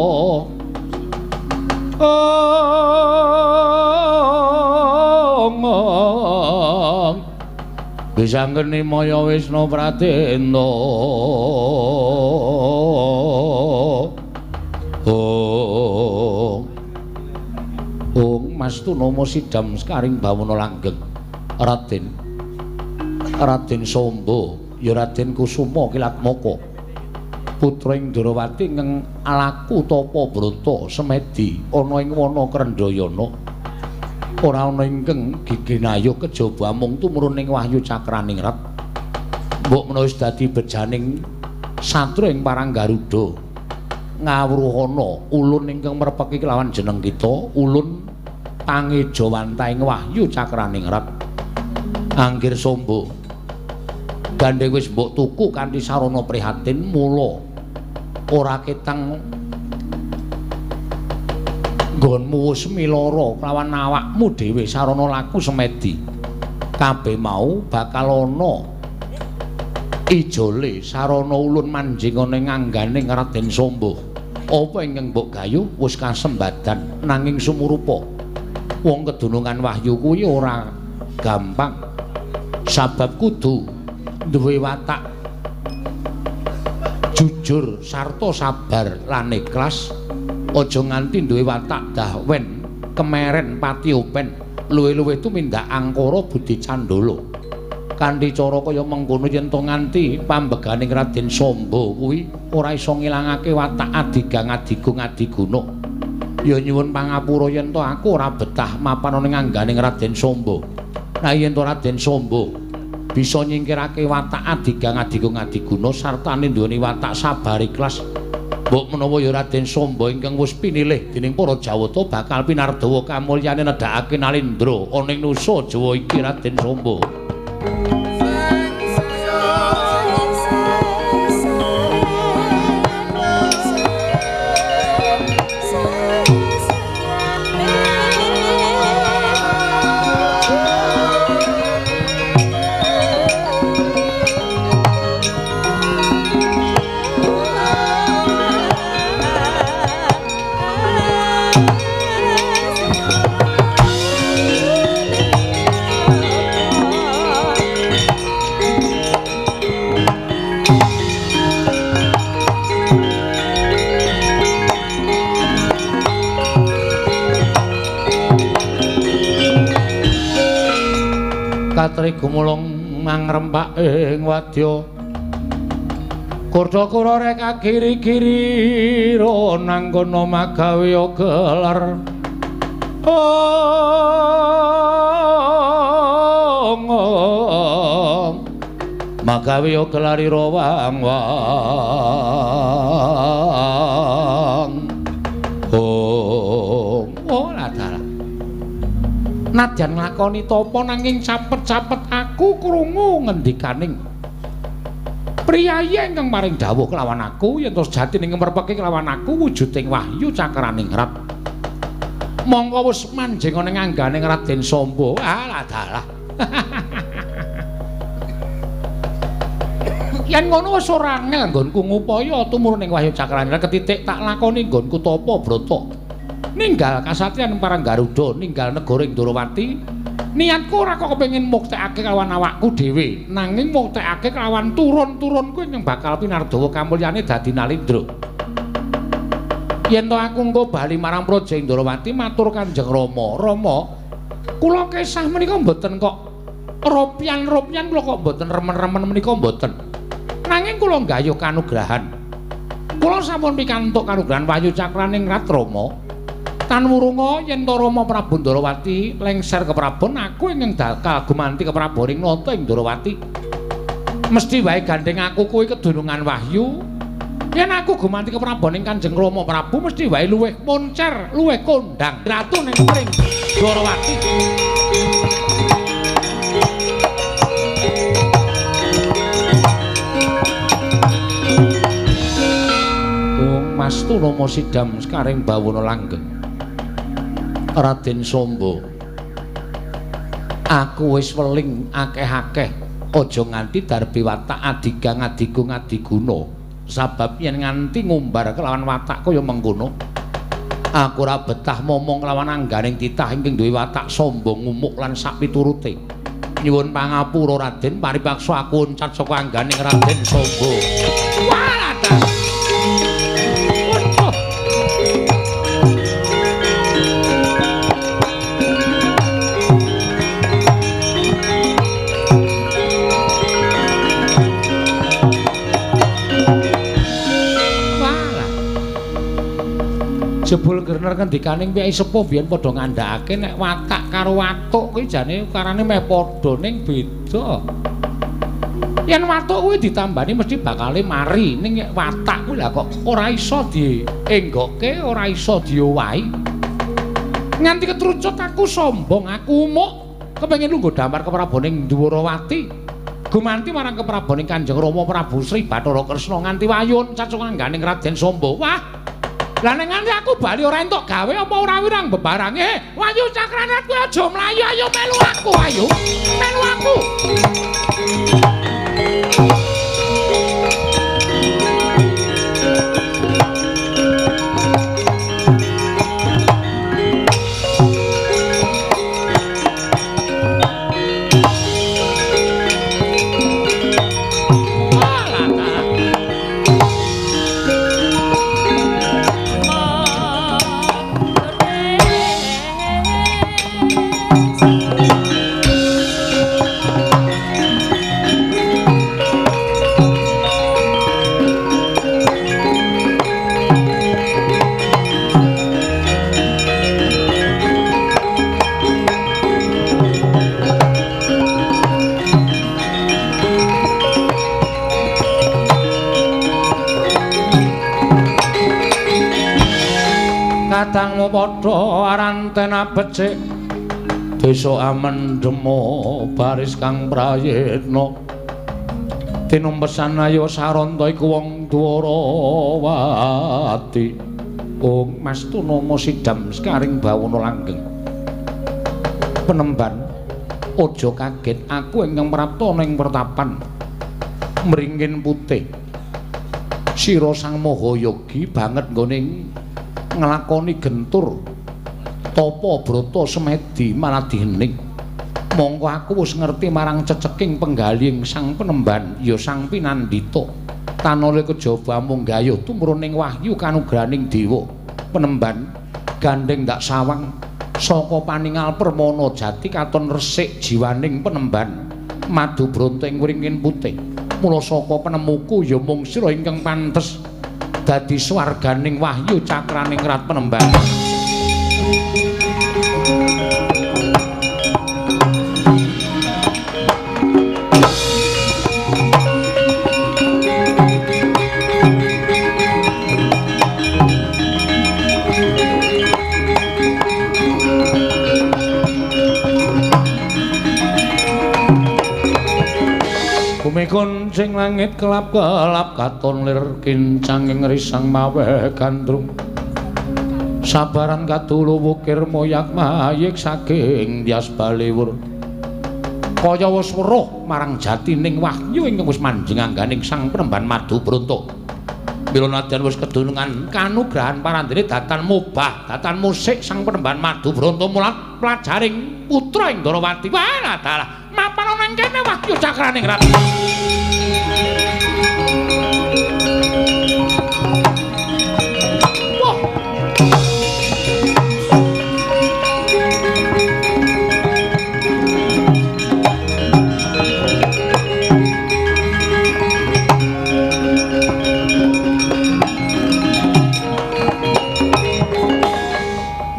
wisanggeni maya Wisnu Pratenta Mastu Nomo Sidam Skaring Bawana langgeng Raden Samba ya Raden Kusuma Kilatmaka putra ing Ndarawati ingkang alaku tapa brata semedi ana ing wana Krendayana ora ana ingkang giginayuh kejaba mung tumurun ing wahyu cakraning rat mbok menawa wis dadi bejaning satru ing parang Garuda ngawruhana ulun ingkang merpeki kelawan jeneng kita ulun pangeja wantaing wahyu cakraning rat Anggir Samba gandeng wis mbok tuku kanthi sarana prihatin mula ora ketang nggonmu wis milara kelawan awakmu dhewe sarana laku semedi kabeh mau bakal ana ijole sarana ulun manjing ana ing angganing Raden Samba apa ingkang mbok gayuh wis kasembadan nanging sumurupa wong kedunungan wahyu kuwi ora gampang sabab kudu duwe watak jujur sarta sabar lan ikhlas aja nganti duwe watak dahwen kemeren pati open luwih-luwih tumindak angkara budi candala kanthi cara kaya mengkono yen to nganti pambeganing Raden Samba kuwi ora iso ngilangake watak adigang adigung adiguna ya nyuwun pangapura yen to aku ora betah mapan ning angganing Raden Samba. Nah yen to Raden Samba bisa nyingkirake watak adigang adigung adiguna sartane nduweni watak sabar ikhlas. Mbok menawa ya Raden Samba ingkang wis pinilih dening para Jawata bakal pinardawa kamulyane nedhakake Nalendra ana ing nusa Jawa iki Raden Samba. Katri gumulung mangrempak ing wadya Kurdha-kura rek kiri-kiri ro nanggono magawe gelar magawe gelar wang-wang nadyan nglakoni tapa nanging capet-capet aku krungu ngendikaning priyayi ingkang paring dawuh kelawan aku yen to sejatine ngemrepake kelawan aku wujuding wahyu cakraning rat. Mongko wis manjing ana ngangganing Raden Samba. Alah dalah. Yen ngono wis ora angel nggonku ngupaya tumurun ing wahyu cakraning rat ketitik tak lakoni nggonku tapa brata. Ninggal kasatriyan parang Garuda, ninggal negara ing Ndorowati. Niatku ora kok kepengin muktekake kelawan awakku dhewe, nanging muktekake kelawan turun-turunku yang bakal pinardawa kamulyane dadi Nalindra. Yen to aku engko bali marang Praja Ndorowati matur Kanjeng Rama, Rama, kula kesah menika mboten kok ropian-ropian kula kok mboten remen-remen menika mboten. Nanging kula nggayuh kanugrahan. Kula sampun pikantuk kanugrahan wahyu cakraning rat Rama. Tan wurunga yen to Rama Prabu Ndorowati lengser ke prabon aku ingkang dakal gumanti ke praboning nata ing Ndorowati. Mesti wae gandeng aku kuwi kedunungan wahyu. Yen aku gumanti ke praboning Kanjeng Rama Prabu mesti wae luwih moncer, luwih kondang ratu ning mring Ndorowati. Wong Mastu Rama Sidam sekaring bawana langgeng. Raden Samba, aku wis weling akeh-akeh aja nganti darbe watak adigang adigung adiguna sabab yen nganti ngumbar kelawan watak kaya mengkono aku ora betah momong kelawan angganing titah ingkang duwe watak sombong ngumuk lan sak piturute. Nyuwun pangapura Raden, paripaksa aku uncat saka angganing Raden Samba. Walah jebul gerner kendikaning Kyai Sepuh biyen padha ngandhakake nek watak karo watuk kuwi jane ukarane meh padha ning beda. Yen watuk kuwi ditambani mesti bakale mari ning watak kuwi lah kok ora iso dienggokke, ora iso diowahi. Nganti ketrucut aku sombong, aku umuk kepengin lungguh damar ke praboning Ndworawati. Gumanti marang ke praboning Kanjeng Rama Prabu Sri Bathara Kresna nganti wayun cacung angganing Raden Samba. Wah, lah nek nganti aku bali ora entuk gawe apa ora wirang bebarange. Wahyu Cakranat kuwi aja mlayu, ayo melu aku, ayo. Melu aku. Kadangmu padha arantena becik desa amendemo baris kang prayitna tinumpesan ayo saranta iku wong Dwarawati. Ong Mastu Nama Sidam sekaring bawana langgeng. Penemban aja kaget aku ingkang prapta ning pertapan mringin putih. Sira Sang Mahayogi banget nggone nglakoni gentur tapa brata semedi maladihening. Mongko aku wis ngerti marang ceceking penggaling Sang Penemban ya Sang Pinandita. Tanole kejaba mung gayuh tumruning wahyu kanugraning dewa. Penemban gandeng dak sawang saka paningal permana jati katon resik jiwaning Penemban madu bronto ing wringin putih. Mula saka penemuku ya mung sira ingkang pantes dadi swarganing wahyu cakraning rat Penemban. Gumikun sing langit kelap-kelap katon lir kincang ing risang mawe gandrung. Sabaran katulu wukir moyak mayik saking Dyas Baliwur. Kaya wis weruh marang jatining wahyu ingkang wis manjing angganing Sang Penemban Madubronto. Mila nadyan wis kedunungan kanugrahan parandene datan mubah, datan musik Sang Penemban Madubronto mulat pelajaring putra ing Darawati. Wah, dalah mapan ana ing kene wahyu cakraning rat.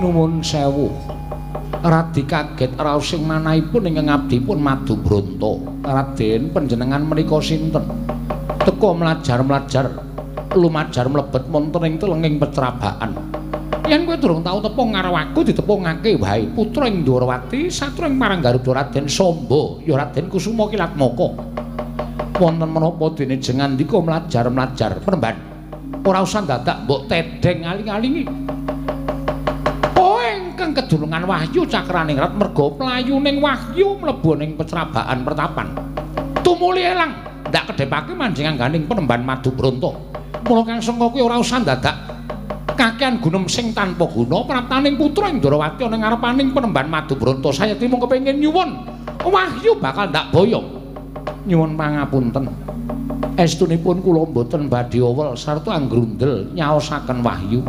Nuwun sewu. Radi kaget raos sing manahipun ingkang abdipun Madubronto. Raden panjenengan menika sinten? Teka mlajar-mlajar lumajar mlebet wonten ing telenging petrabaan. Yen kowe durung tau tepung karo aku ditepungake wae putra ing Darawati satring marang Garuda Raden Samba ya Raden Kusuma Kilatmaka. Wonten menapa dene jengan ndika mlajar-mlajar Penemban. Ora usah dadak mbok tedeng aling-alingi. Ingkang kedulungan wahyu cakraning rat merga playuning wahyu mlebu ning petrabaan pertapan. Tumuli elang ndak kedhepake manjing angganing Penemban Madubronto. Mula kang sengko kuwi ora usah dadak kakehan gunem sing tanpa guna praptaning putra ing Darawati ana ngarepaning Penemban Madubronto. Saya timung kepengin nyuwun wahyu bakal ndak boyong. Nyuwun pangapunten. Estunipun kula mboten badhe owel sarta anggrundel nyaosaken wahyu.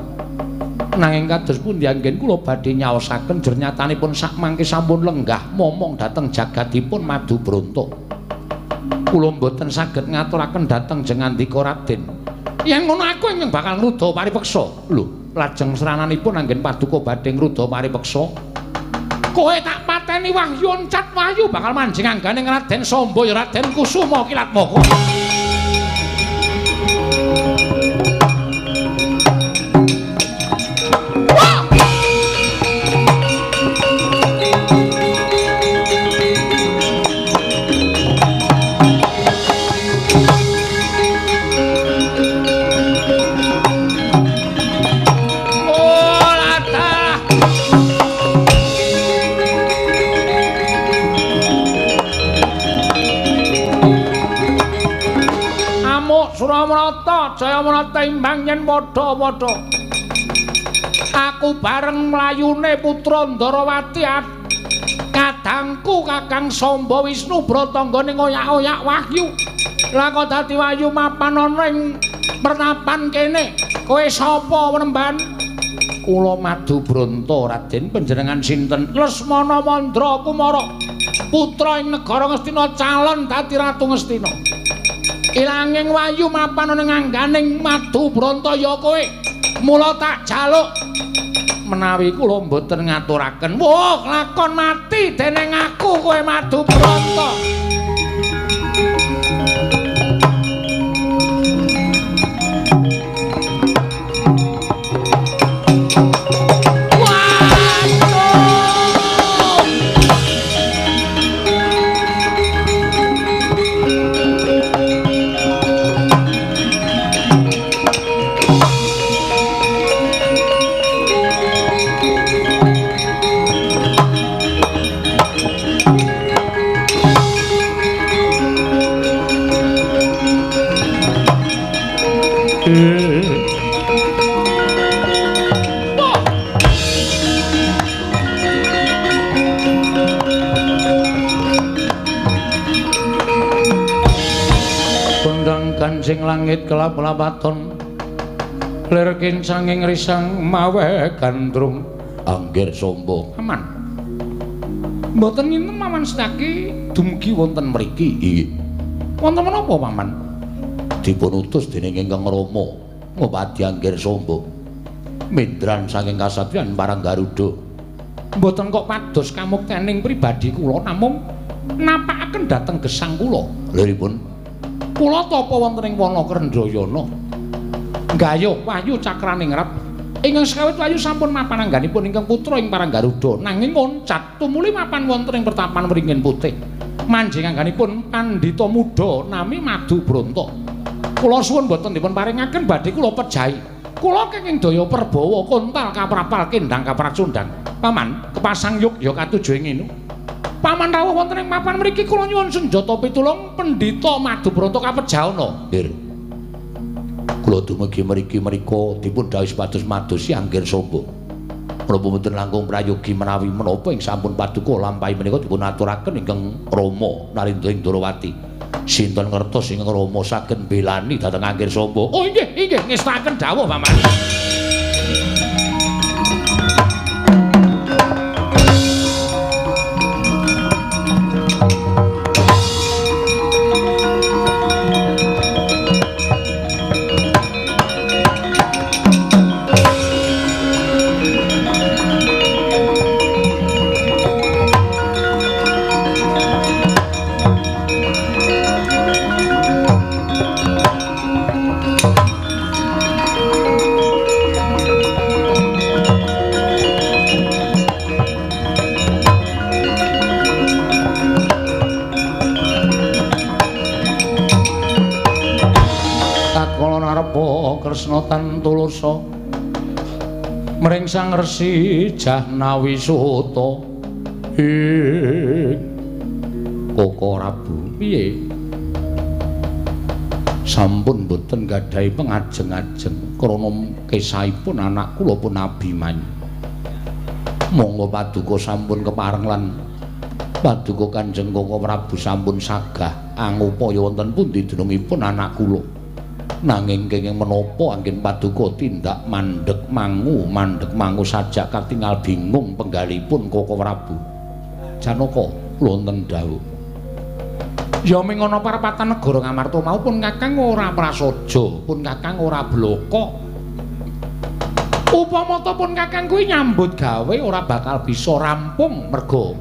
Nanging kados pundi anggen kula badhe nyaosaken jernyatanipun sak mangke sampun lenggah momong dhateng jagadipun Madubronto. Kula mboten saged ngaturaken dhateng jengandika Raden. Yen ngono aku ingkang bakal ngruda paripeksa. Lho, lajeng serananipun anggen paduka badhe ngruda paripeksa. Kowe tak pateni wahyu oncat wahyu bakal manjing angganing Raden Samba ya Raden Kusuma Kilatmaka. Suramrata Jayamrata imbang yen padha-padha. Aku bareng mlayune putra Ndarawati kadangku Kakang Samba Wisnu Bratangga ning oyak-oyak wahyu. Lah kok dadi wahyu mapan ana ing pertapan kene. Kowe sapa Penemban? Kula Madubronto Raden. Panjenengan sinten? Lesmana Mandra Kumara. Putra ing negara Ngastina calon dadi Ratu Ngastina. Ilanging wahyu mapan ning angganing Madubronto ya kowe. Mula tak jaluk menawi kula mboten ngaturaken. Wah, lakon mati dening aku kowe Madubronto. Sing langit kelap-kelapaton lir kincang ing risang mawe gandrung Angger Samba. Aman. Mboten nginten Paman sedaki dumugi wonten mriki. Nggih. Wonten menapa Paman? Dipun utus dening Ingkang Rama ngobati Angger Samba. Mindran saking kasatriyan parang Garuda. Mboten kok pados kamuktening pribadi kula namung napakaken dhateng gesang kula. Liripun kula tapa wonten ing wana Krendrayana nggayuh wahyu cakraning rat ingkang sekawit wahyu sampun mapan angganipun ingkang putra ing parang Garuda nanging oncat tumuli mapan wonten ing pertapan Wringin Putih manjingangganipun pandhita muda nami Madu Branta. Kula suwun boten dipun paringaken badhe kula pejahi. Kula kenging daya Prabawa kontal kaprapal kendang kapracundang. Paman, kepasang yogya katujuh ing nginu. Paman rawuh wonten ing papan mriki kula nyuwun senjata pitulung pendhita Madu Branta kapejahana. Nggih. Kula dumugi mriki menika dipun dawuh supados madosi anggen sombong. Menapa mboten langkung prayogi menawi menapa ing sampun paduka lampahi menika dipun aturaken ingkang Rama Narendra ing Darawati. Sinten ngertos ingkang Rama saged belani dhateng anggen sombong. Oh inggih, inggih ngestaken dawuh Paman. Kresna tan tulursa mring Sang Resi Jahnawi Suta Koko Rabu piye sampun boten gadhahi pengajeng-ajeng krana kesahipun anak kula pun Abimanyu monggo paduka sampun kepareng lan paduka Kanjeng Koko Prabu sampun sagah angupaya wonten pundi dunungipun anak kula nanging kenging menapa anggen paduka tindak mandheg mangu sajak katingal bingung penggalipun Koko Prabu Janaka wonten dawuh ya ming ana parapatan negara Ngamarta mau pun Kakang ora prasaja pun Kakang ora bloko upama pun Kakang kuwi nyambut gawe ora bakal bisa rampung merga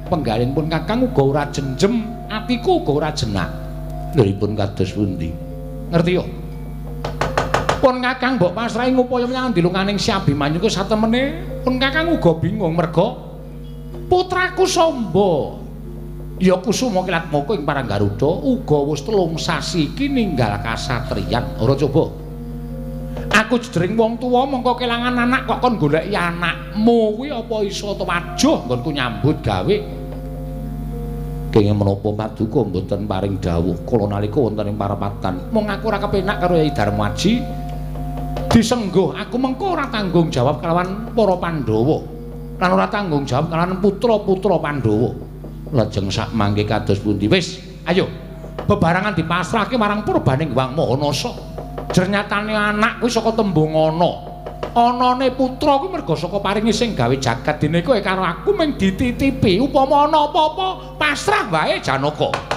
penggalin pun Kakang uga ora jenjem atiku uga ora jenak liripun kados pundi ngerti yo pun Kakang mbok pasrahi ngupaya menyang dilunganing Si Abimanyu ku satemene pun Kakang uga bingung merga putraku Samba ya Kusuma Kilatmaka ing Paranggaruda uga wis 3 sasi iki ninggal kasatriyan ora coba aku jedring wong tuwa mengko kelangan anak kok kon goleki anakmu kuwi apa iso tuwajuh nggonku nyambut gawe kenging menapa paduka mboten paring dawuh kala nalika wonten ing parapatan mung aku ora kepenak karo Yai Darmaji disengguh aku mengko ora tanggung jawab kelawan para Pandhawa lan ora tanggung jawab kelawan putra-putra Pandhawa lajeng sak mangke kados pundi wis ayo bebarangan dipasrahke marang Purbaning Wang Mahanasa jernyatane anak kuwi saka tembung ana anane putra kuwi merga saka paringi sing gawe jagat dene kowe karo aku mung dititipi upama ana apa-apa pasrah wae Janaka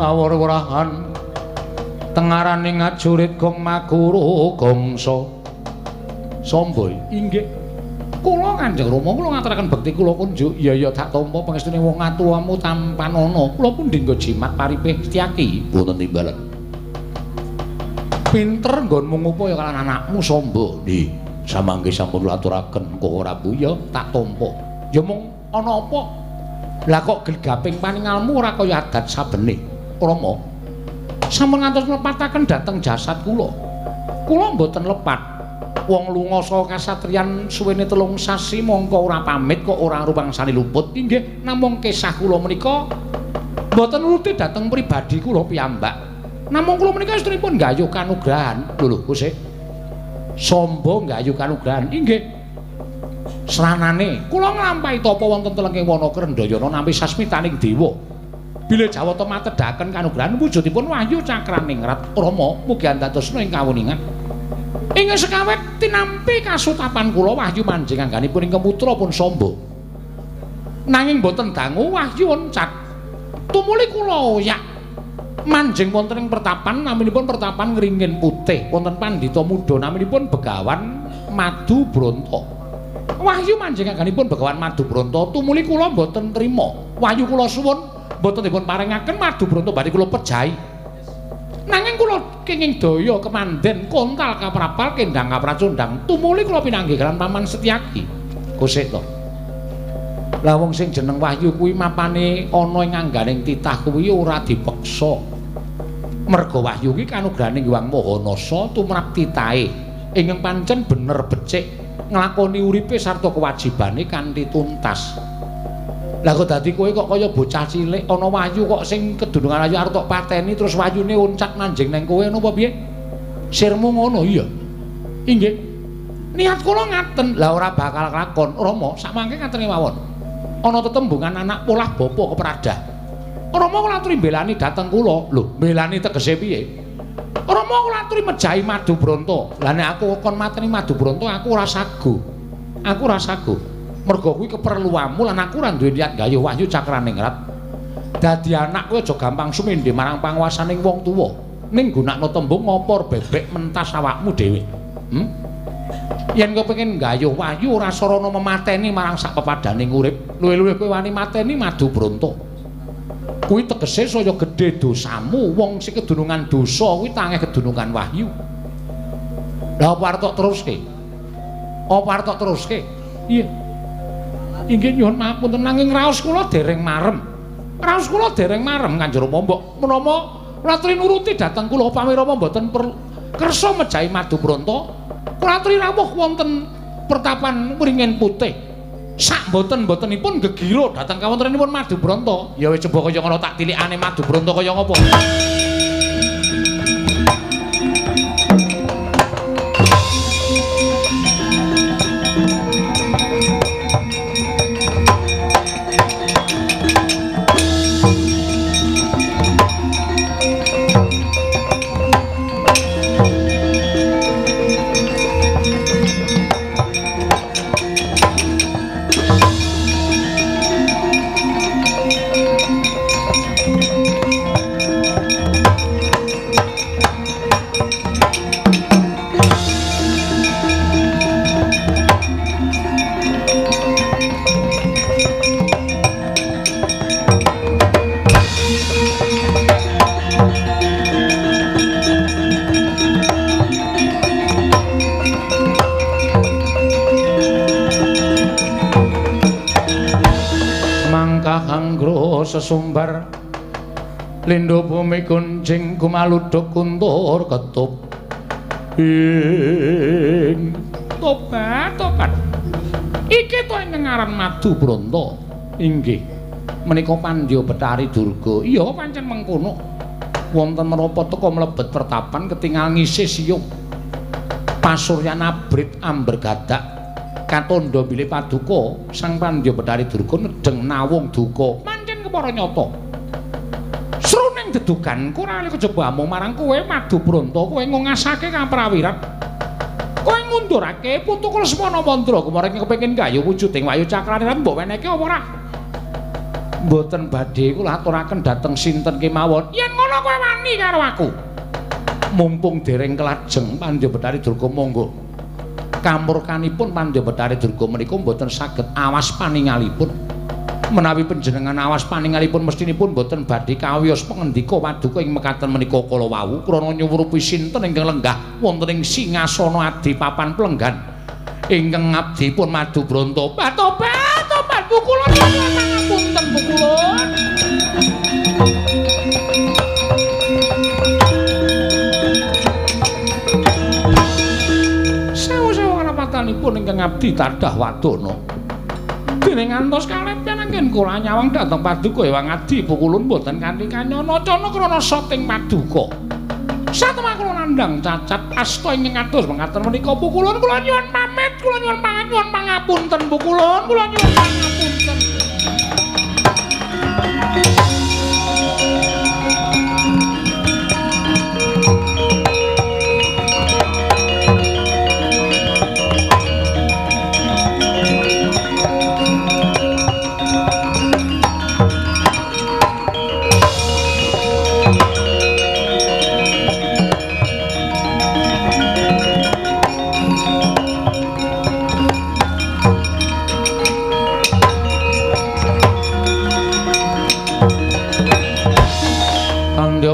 awur warahan tengaraning ajurit gong maguru gongso Samba inggih kula Kanjeng Rama kula ngaturaken bekti kula kunjuk ya tak tampa pangestune wong atuwamu tampan ana kula pun dinggo jimat paripih Setyaki boten timbalan pinter nggonmu ngupaya kalian anakmu Samba nggih samangke sampun aturaken Koko Prabu ya tak tampa ya mung ana apa lah kok gegaping paningalmu ora kaya adat sabene Rama sampun ngantos lepataken dhateng jasad kula mboten lepat wong lunga saka kasatriyan suwene 3 sasi mongko ora pamit kok ora rupangsane luput inggih namung kesah kula menika mboten nuruti dhateng pribadi kula piyambak namung kula menika istrinipun nggayuh kanugrahan lho Gusti Samba nggayuh kanugrahan inggih Sranane kula nglampahi tapa wonten telenging wana Krendayana nampi sasmitaning dewa. Bilih Jawata matedaken kanugrahan wujudipun Wahyu Cakraning Rat Rama mugi andhadosna ing kawuningan. Ing sekawet tinampi kasutapan kula Wahyu manjing angganipun ing putra pun Samba. Nanging boten dangu wahyu oncat. Tumuli kula oyak manjing wonten ing pertapan naminipun pertapan Ngringin Putih wonten pandhita muda naminipun Begawan Madu Bronto. Wahyu manjing anggenipun Begawan Madu Bronto tumuli kula boten trima. Wahyu kula suwun boten dipun paringaken Madu Bronto badhe kula pejahi. Nanging kula kenging daya kemanden kontal kaprapal kendang kapracundang tumuli kula pinanggih kalan Paman Setyaki. Kusik to. Lah wong sing jeneng Wahyu kuwi mapane ana ing angganing titah kuwi ora dipeksa. Merga Wahyu kuwi kanugrahaning Hyang Mahanasa tumrap titahe ingkang pancen bener becik nglakoni uripe sarta kewajibane kanthi tuntas. Lah kok dadi kowe kok kaya bocah cilik ana Wahyu kok sing kedunungan ayu arep tok pateni terus Wahyune oncat manjing nang kowe napa piye? Sirmu ngono iya. Inggih. Niat kula ngaten. Lah ora bakal kelakon. Rama sakmangke ngaten mawon. Ana tetembungan anak polah bapa kepradah. Rama kula aturi mbelani dhateng kula. Lho, mbelani tegese piye? Rama kula aturi mejahi Madu Bronto. Lah nek aku kon mateni Madu Bronto aku ora sagu. Aku ora sagu. Merga kuwi keperluanmu lan aku ora duwe niat gayuh Wahyu Cakraningrat. Dadi anak kowe aja gampang sumindhe marang panguwasaning wong tuwa. Ning gunakno tembung ngopor bebek mentas awakmu dhewe. Yen kowe pengen gayuh Wahyu ora sarana memateni marang sak pepadaning urip, luwih-luwih kowe wani mateni Madu Bronto. Kuwi tegese saya gedhe dosamu, wong sing kedunungan dosa kuwi tangeh kedunungan Wahyu. Lah apa arep tok teruske? Apa arep tok teruske? Iya. Inggih nyuwun mapunten nanging raos kula dereng marem. Raos kula dereng marem Kanjeng Rama mbok menapa kula aturi nuruti dhateng kula upami Rama mboten kersa mejahi Madu Bronto. Kula aturi rawuh wonten pertapan Ngringin Putih. Sak boten-botenipun gegira dhateng kawontenanipun Madu Bronto. Ya wis coba kaya ngono tak tilikane Madu Bronto kaya ngapa. Sesumbar lindho bumi kunjing kumaludhuk kuntur ketup ing tobat iki to ing ngaran Madu Bronto inggih menika Pandya Betari Durga iya pancen mengkono wonten menapa teka mlebet pertapan ketingal ngisih siyung pasuryan abrit amber gadak katandha bilih paduka Sang Pandya Betari Durga nedeng nawung duka para nyata. Sruning deduganku ora kejaba amung marang kowe Madu Bronto kowe ngasake kaprawiran. Kowe ngundurake putu Lesmana Mandra kemarin kepengin gayuh wujuding Wahyu Cakraningrat mbok weneke apa ora? Mboten badhe kula aturaken dhateng sinten kemawon. Yen ngono kowe wani karo aku. Mumpung dereng kelajeng Pandya Betari Durga monggo. Kamurkanipun Pandya Betari Durga menika mboten saged awas paningalipun. Menawi panjenengan awas paningalipun mestinipun boten badhe kawiyos pangendika paduka ing mekaten menika kala wau krana nyuwurupi sinten ingkang lenggah wonten ing singasana adipapan plenggan ingkang ngabdipun Madu Bronto. Tobat pukulun pangapunten pukulun. Sewu-sewu karapatanipun ingkang ngabdi tadah wadana. Dening ngantos kalepyan anggen kula nyawang dhateng paduka Hyang Adi pukulun boten kanthi kanyana cana krana sating paduka. Satemah kula nandhang cacat asta ingkang kados mekaten menika pukulun kula nyuwun pamit, kula nyuwun pangapunten pukulun, kula nyuwun pangapunten.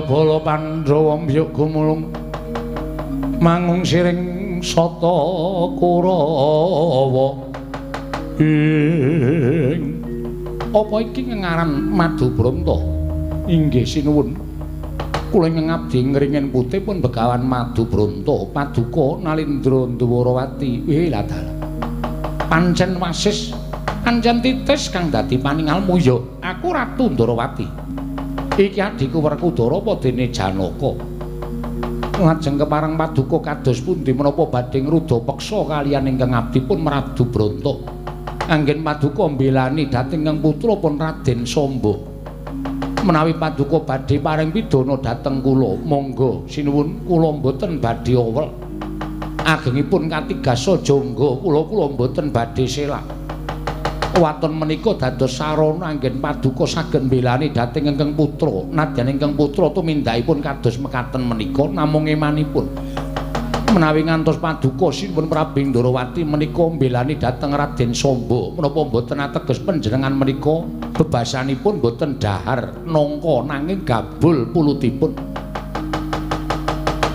bala Pandhawa mbiyuk gumulung mangung siring sata Kurawa apa iki ngaran Madubranta inggih sinuwun kula ngabdi ngringin putih pun Begawan Madubranta Paduka Nalindra Dwarawati lha dalah pancen wasis pancen titis kang dadi paningal mulya aku Ratu Dwarawati iki adhiku Werkudara apa dene Janaka lajeng kepareng Paduka kados pundi menapa badhe ngruda peksa kaliyan ingkang abdi pun Madubranta anggen Paduka mbelani dhateng ingkang putra pun Raden Samba menawi Paduka badhe paring pidana dhateng kula monggo sinuwun kula mboten badhe owel agengipun katigasa jangga kula mboten badhe selak waton menika dados sarana anggen Paduka saged mbelani dhateng ingkang putra nadyan ingkang putra tumindakipun kados mekaten menika namung emanipun menawi ngantos Paduka sinuwun Prabing Ndarawati menika mbelani dhateng Raden Samba menapa mboten ateges panjenengan menika bebasanipun mboten dahar nangka nanging gabul pulutipun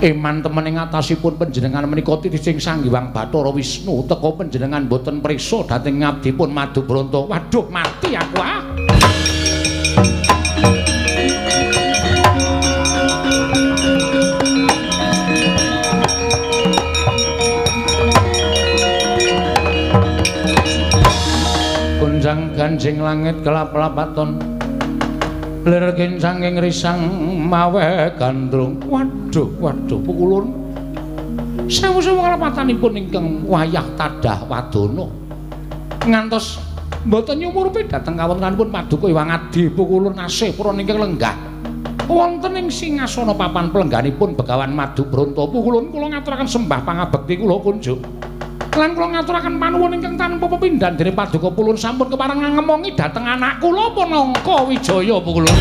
eman temen ing atasipun panjenengan menika titising Sang Hyang Bathara Wisnu teka panjenengan mboten priksa dhateng ngabdipun Madubranta waduh mati aku ah Gunjang ganjing langit kelap-lapaton lir kincanging risang mawe gandrung waduh pukulun sewu-sewu kalepatanipun ingkang wayah tadah wadana ngantos mboten nyumurupi dhateng kawontenanipun Paduka Hyang Adi pukulun asih purana ingkang lenggah wonten ing singasana papan pelengganipun Begawan Madubranta pukulun kula ngaturaken sembah pangabekti kula kunjuk lan kula ngaturaken panuwun ingkang tanpa pepindhan dening Paduka pulun sampun kepareng ngemongi dhateng anak kula Panangka Wijaya pukulun.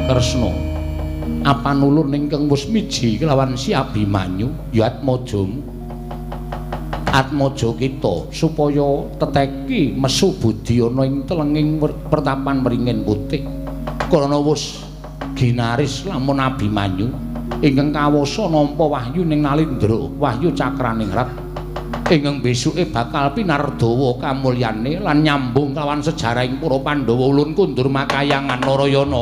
Kresna apanulun ingkang wis miji kelawan Si Abimanyu ya Atmaja kita supaya teteki mesu budi ana ing telenging pertapan Mringin Putih krana wis ginaris lamun Abimanyu ingkang kawasa nampa wahyu ning Nalindra wahyu Cakraningrat ingkang besuke bakal pinardawa kamulyane lan nyambung kelawan sejarahing para Pandhawa ulun kundur makayangan Narayana.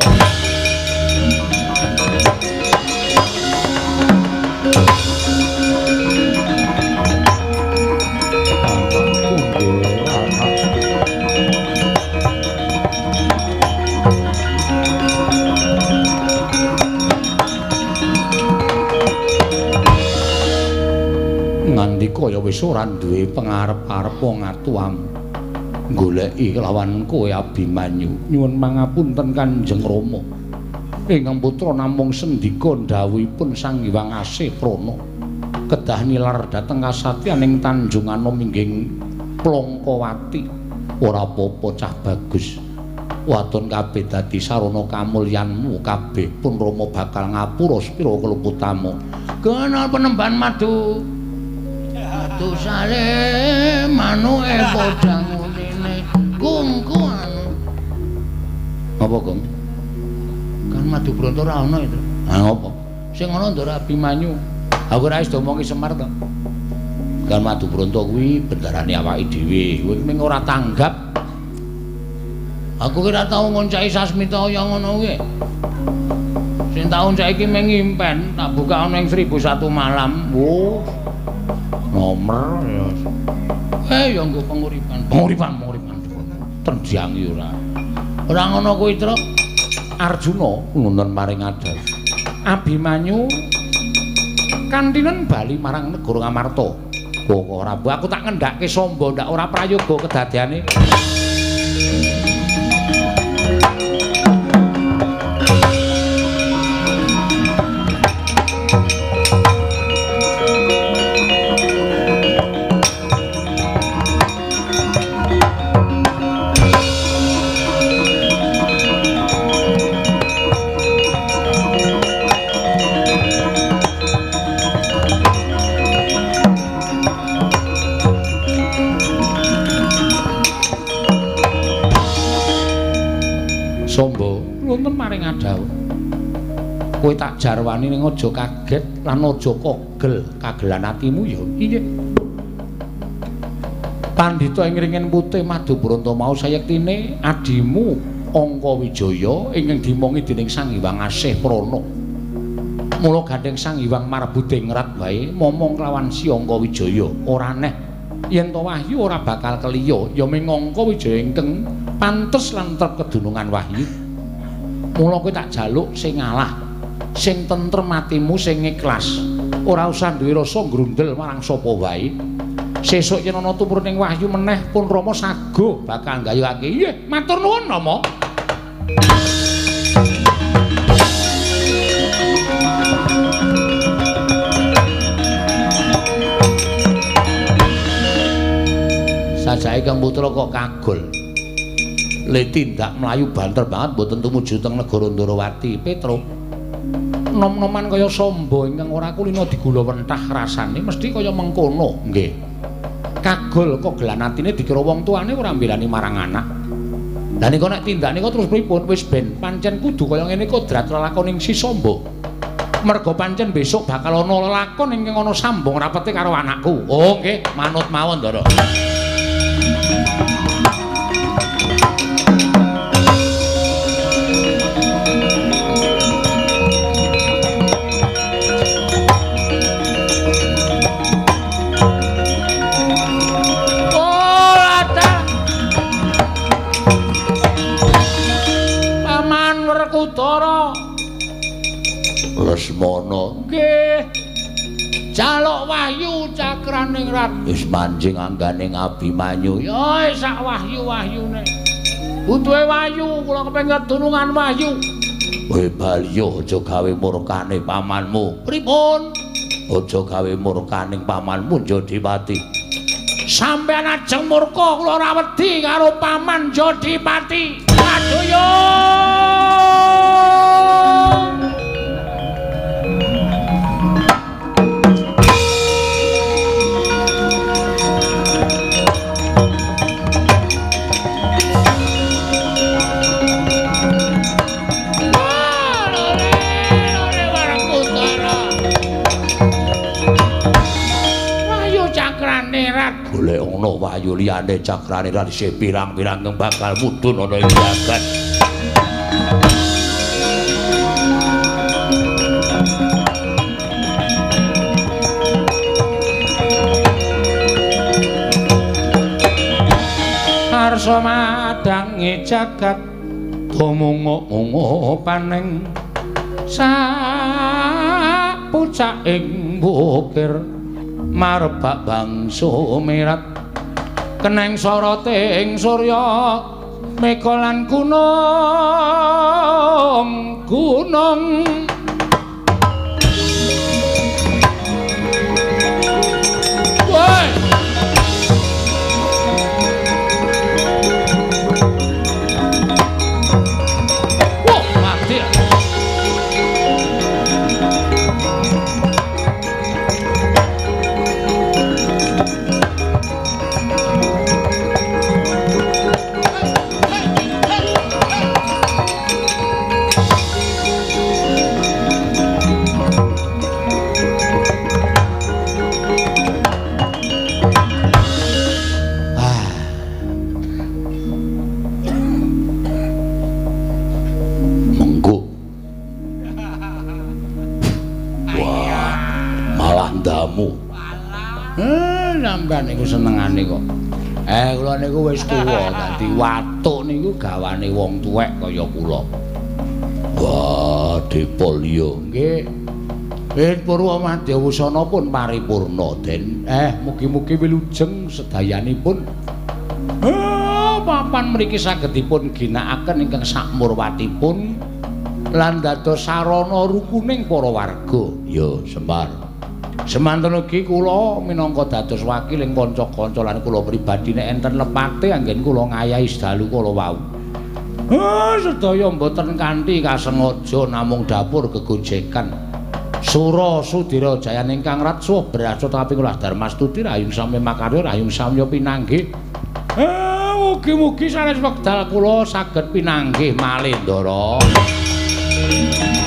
Ngandika ya wis ora duwe pangarep-arep wong atuam goleki kelawan kowe Abimanyu nyuwun mangapunten Kanjeng Rama ingkang putra namung sendika ndhawuhipun Sang Hyang Asih Prana kedah nilar dhateng kasatyaning Tanjung Anom inggih Plongkowati ora apa-apa cah bagus waton kabeh dadi sarana kamulyanmu kabeh pun Rama bakal ngapura spira keluputamu kenal penemban madu madu sale manuke bodang unine kungku anu apa Kang kan Madubranta ora ana itu ha apa sing ana Ndara Abimanyu aku ora wis diomongi Semar to kan Madubranta kuwi bendarane awake dhewe kowe mung ora tanggap aku kira tau ngoncaki Sasmita kaya ngono kuwi sing taun saiki mung ngimpen tak buka ana ing 1001 malam nomor ya nggo penguripan terjangi ora ngono kuwi Truk Arjuna nuntun paring adat Abimanyu kantinen bali marang negara Ngamarta kok ora aku tak ngendhake Samba ndak ora prayoga kedadeane dawuh. Kowe tak jarwani ning aja kaget lan aja kogel kagelan atimu ya. Inggih. Pandhita ing ringen putih Madu Branta mau sayektine adimu Angka Wijaya ingkang dimongi dening Sang Hyang Asih Prana. Mula gandeng Sang Hyang Marbudingrat wae momong kelawan Si Angka Wijaya ora aneh yen to wahyu ora bakal keliya ya ming Angka Wijaya ingkang pantes lan trep kedunungan wahyu. Mula kowe tak jaluk sing ngalah, sing tentrem atimu, sing ikhlas. Ora usah duwe rasa grundel marang sapa wae. Sesuk yen ana tumurning wahyu meneh pun Rama sago bakal nggayuhake. Nggih, matur nuwun Rama. Sajake Kang Putra kok kagul. Le tindak mlayu banter banget mboten tumuju teng negara Ndarawati, Petro. Nom-noman kaya Samba ingkang ora kulina digula wentah rasane mesti kaya mengkono, nggih. Kagul kok gelan atine dikira wong tuane ora mbelani marang anak. Lah nika nek tindak nika terus pripun? Wis ben pancen kudu kaya ngene kodrat lelakoning Si Samba. Merga pancen besok bakal ana lelakon ingkang ana sambung rapete karo anakku. Oh nggih, manut mawon, Ndara. Utara Lesmana nggih jaluk wahyu cakraning rat wis manjing angganing Abimanyu ya sak wahyu-wahyune butuhe wahyu kula kepengin dunungan wahyu kowe Balya aja gawe murkane pamanmu pripun aja gawe murkaning pamanmu Jodipati sampeyan ajeng murka kula ora wedi karo paman Jodipati aduh golek ana wahyu liyane cakrane lan isih pirang-pirang kang bakal mudhun ana ing jagat. Arsa madangi jagat tumungo-mungo paning sak pucaking bukir marbak bangsa mirat keneng soroting surya meka lan gunung woi wah mati sampean niku senengane kok. Kula niku wis tuwa dadi watuk niku gawane wong tuwek kaya kula. Wah, Dipolya nggih. Purwa Madya Wusana pun paripurna, Den. Mugi-mugi wilujeng sedayanipun. Papan mriki saged dipun ginakaken ingkang sakmurwatipun lan dados sarana rukuning para warga. Ya, Semar. Semanten ugi kula minangka dados wakiling kanca-kanca lan kula pribadi nek enten lepate anggen kula ngayahi sedalu kula wau. Sedaya mboten kanthi kasengaja namung dapur kegojekan. Sura Sudira Jayane ingkang ratsuh berasut kaping 12 Darmastuti rayung sami makarya rayung samya pinanggih. Mugi-mugi sanes wekdal kula saged pinanggih malih Ndara. Thank you.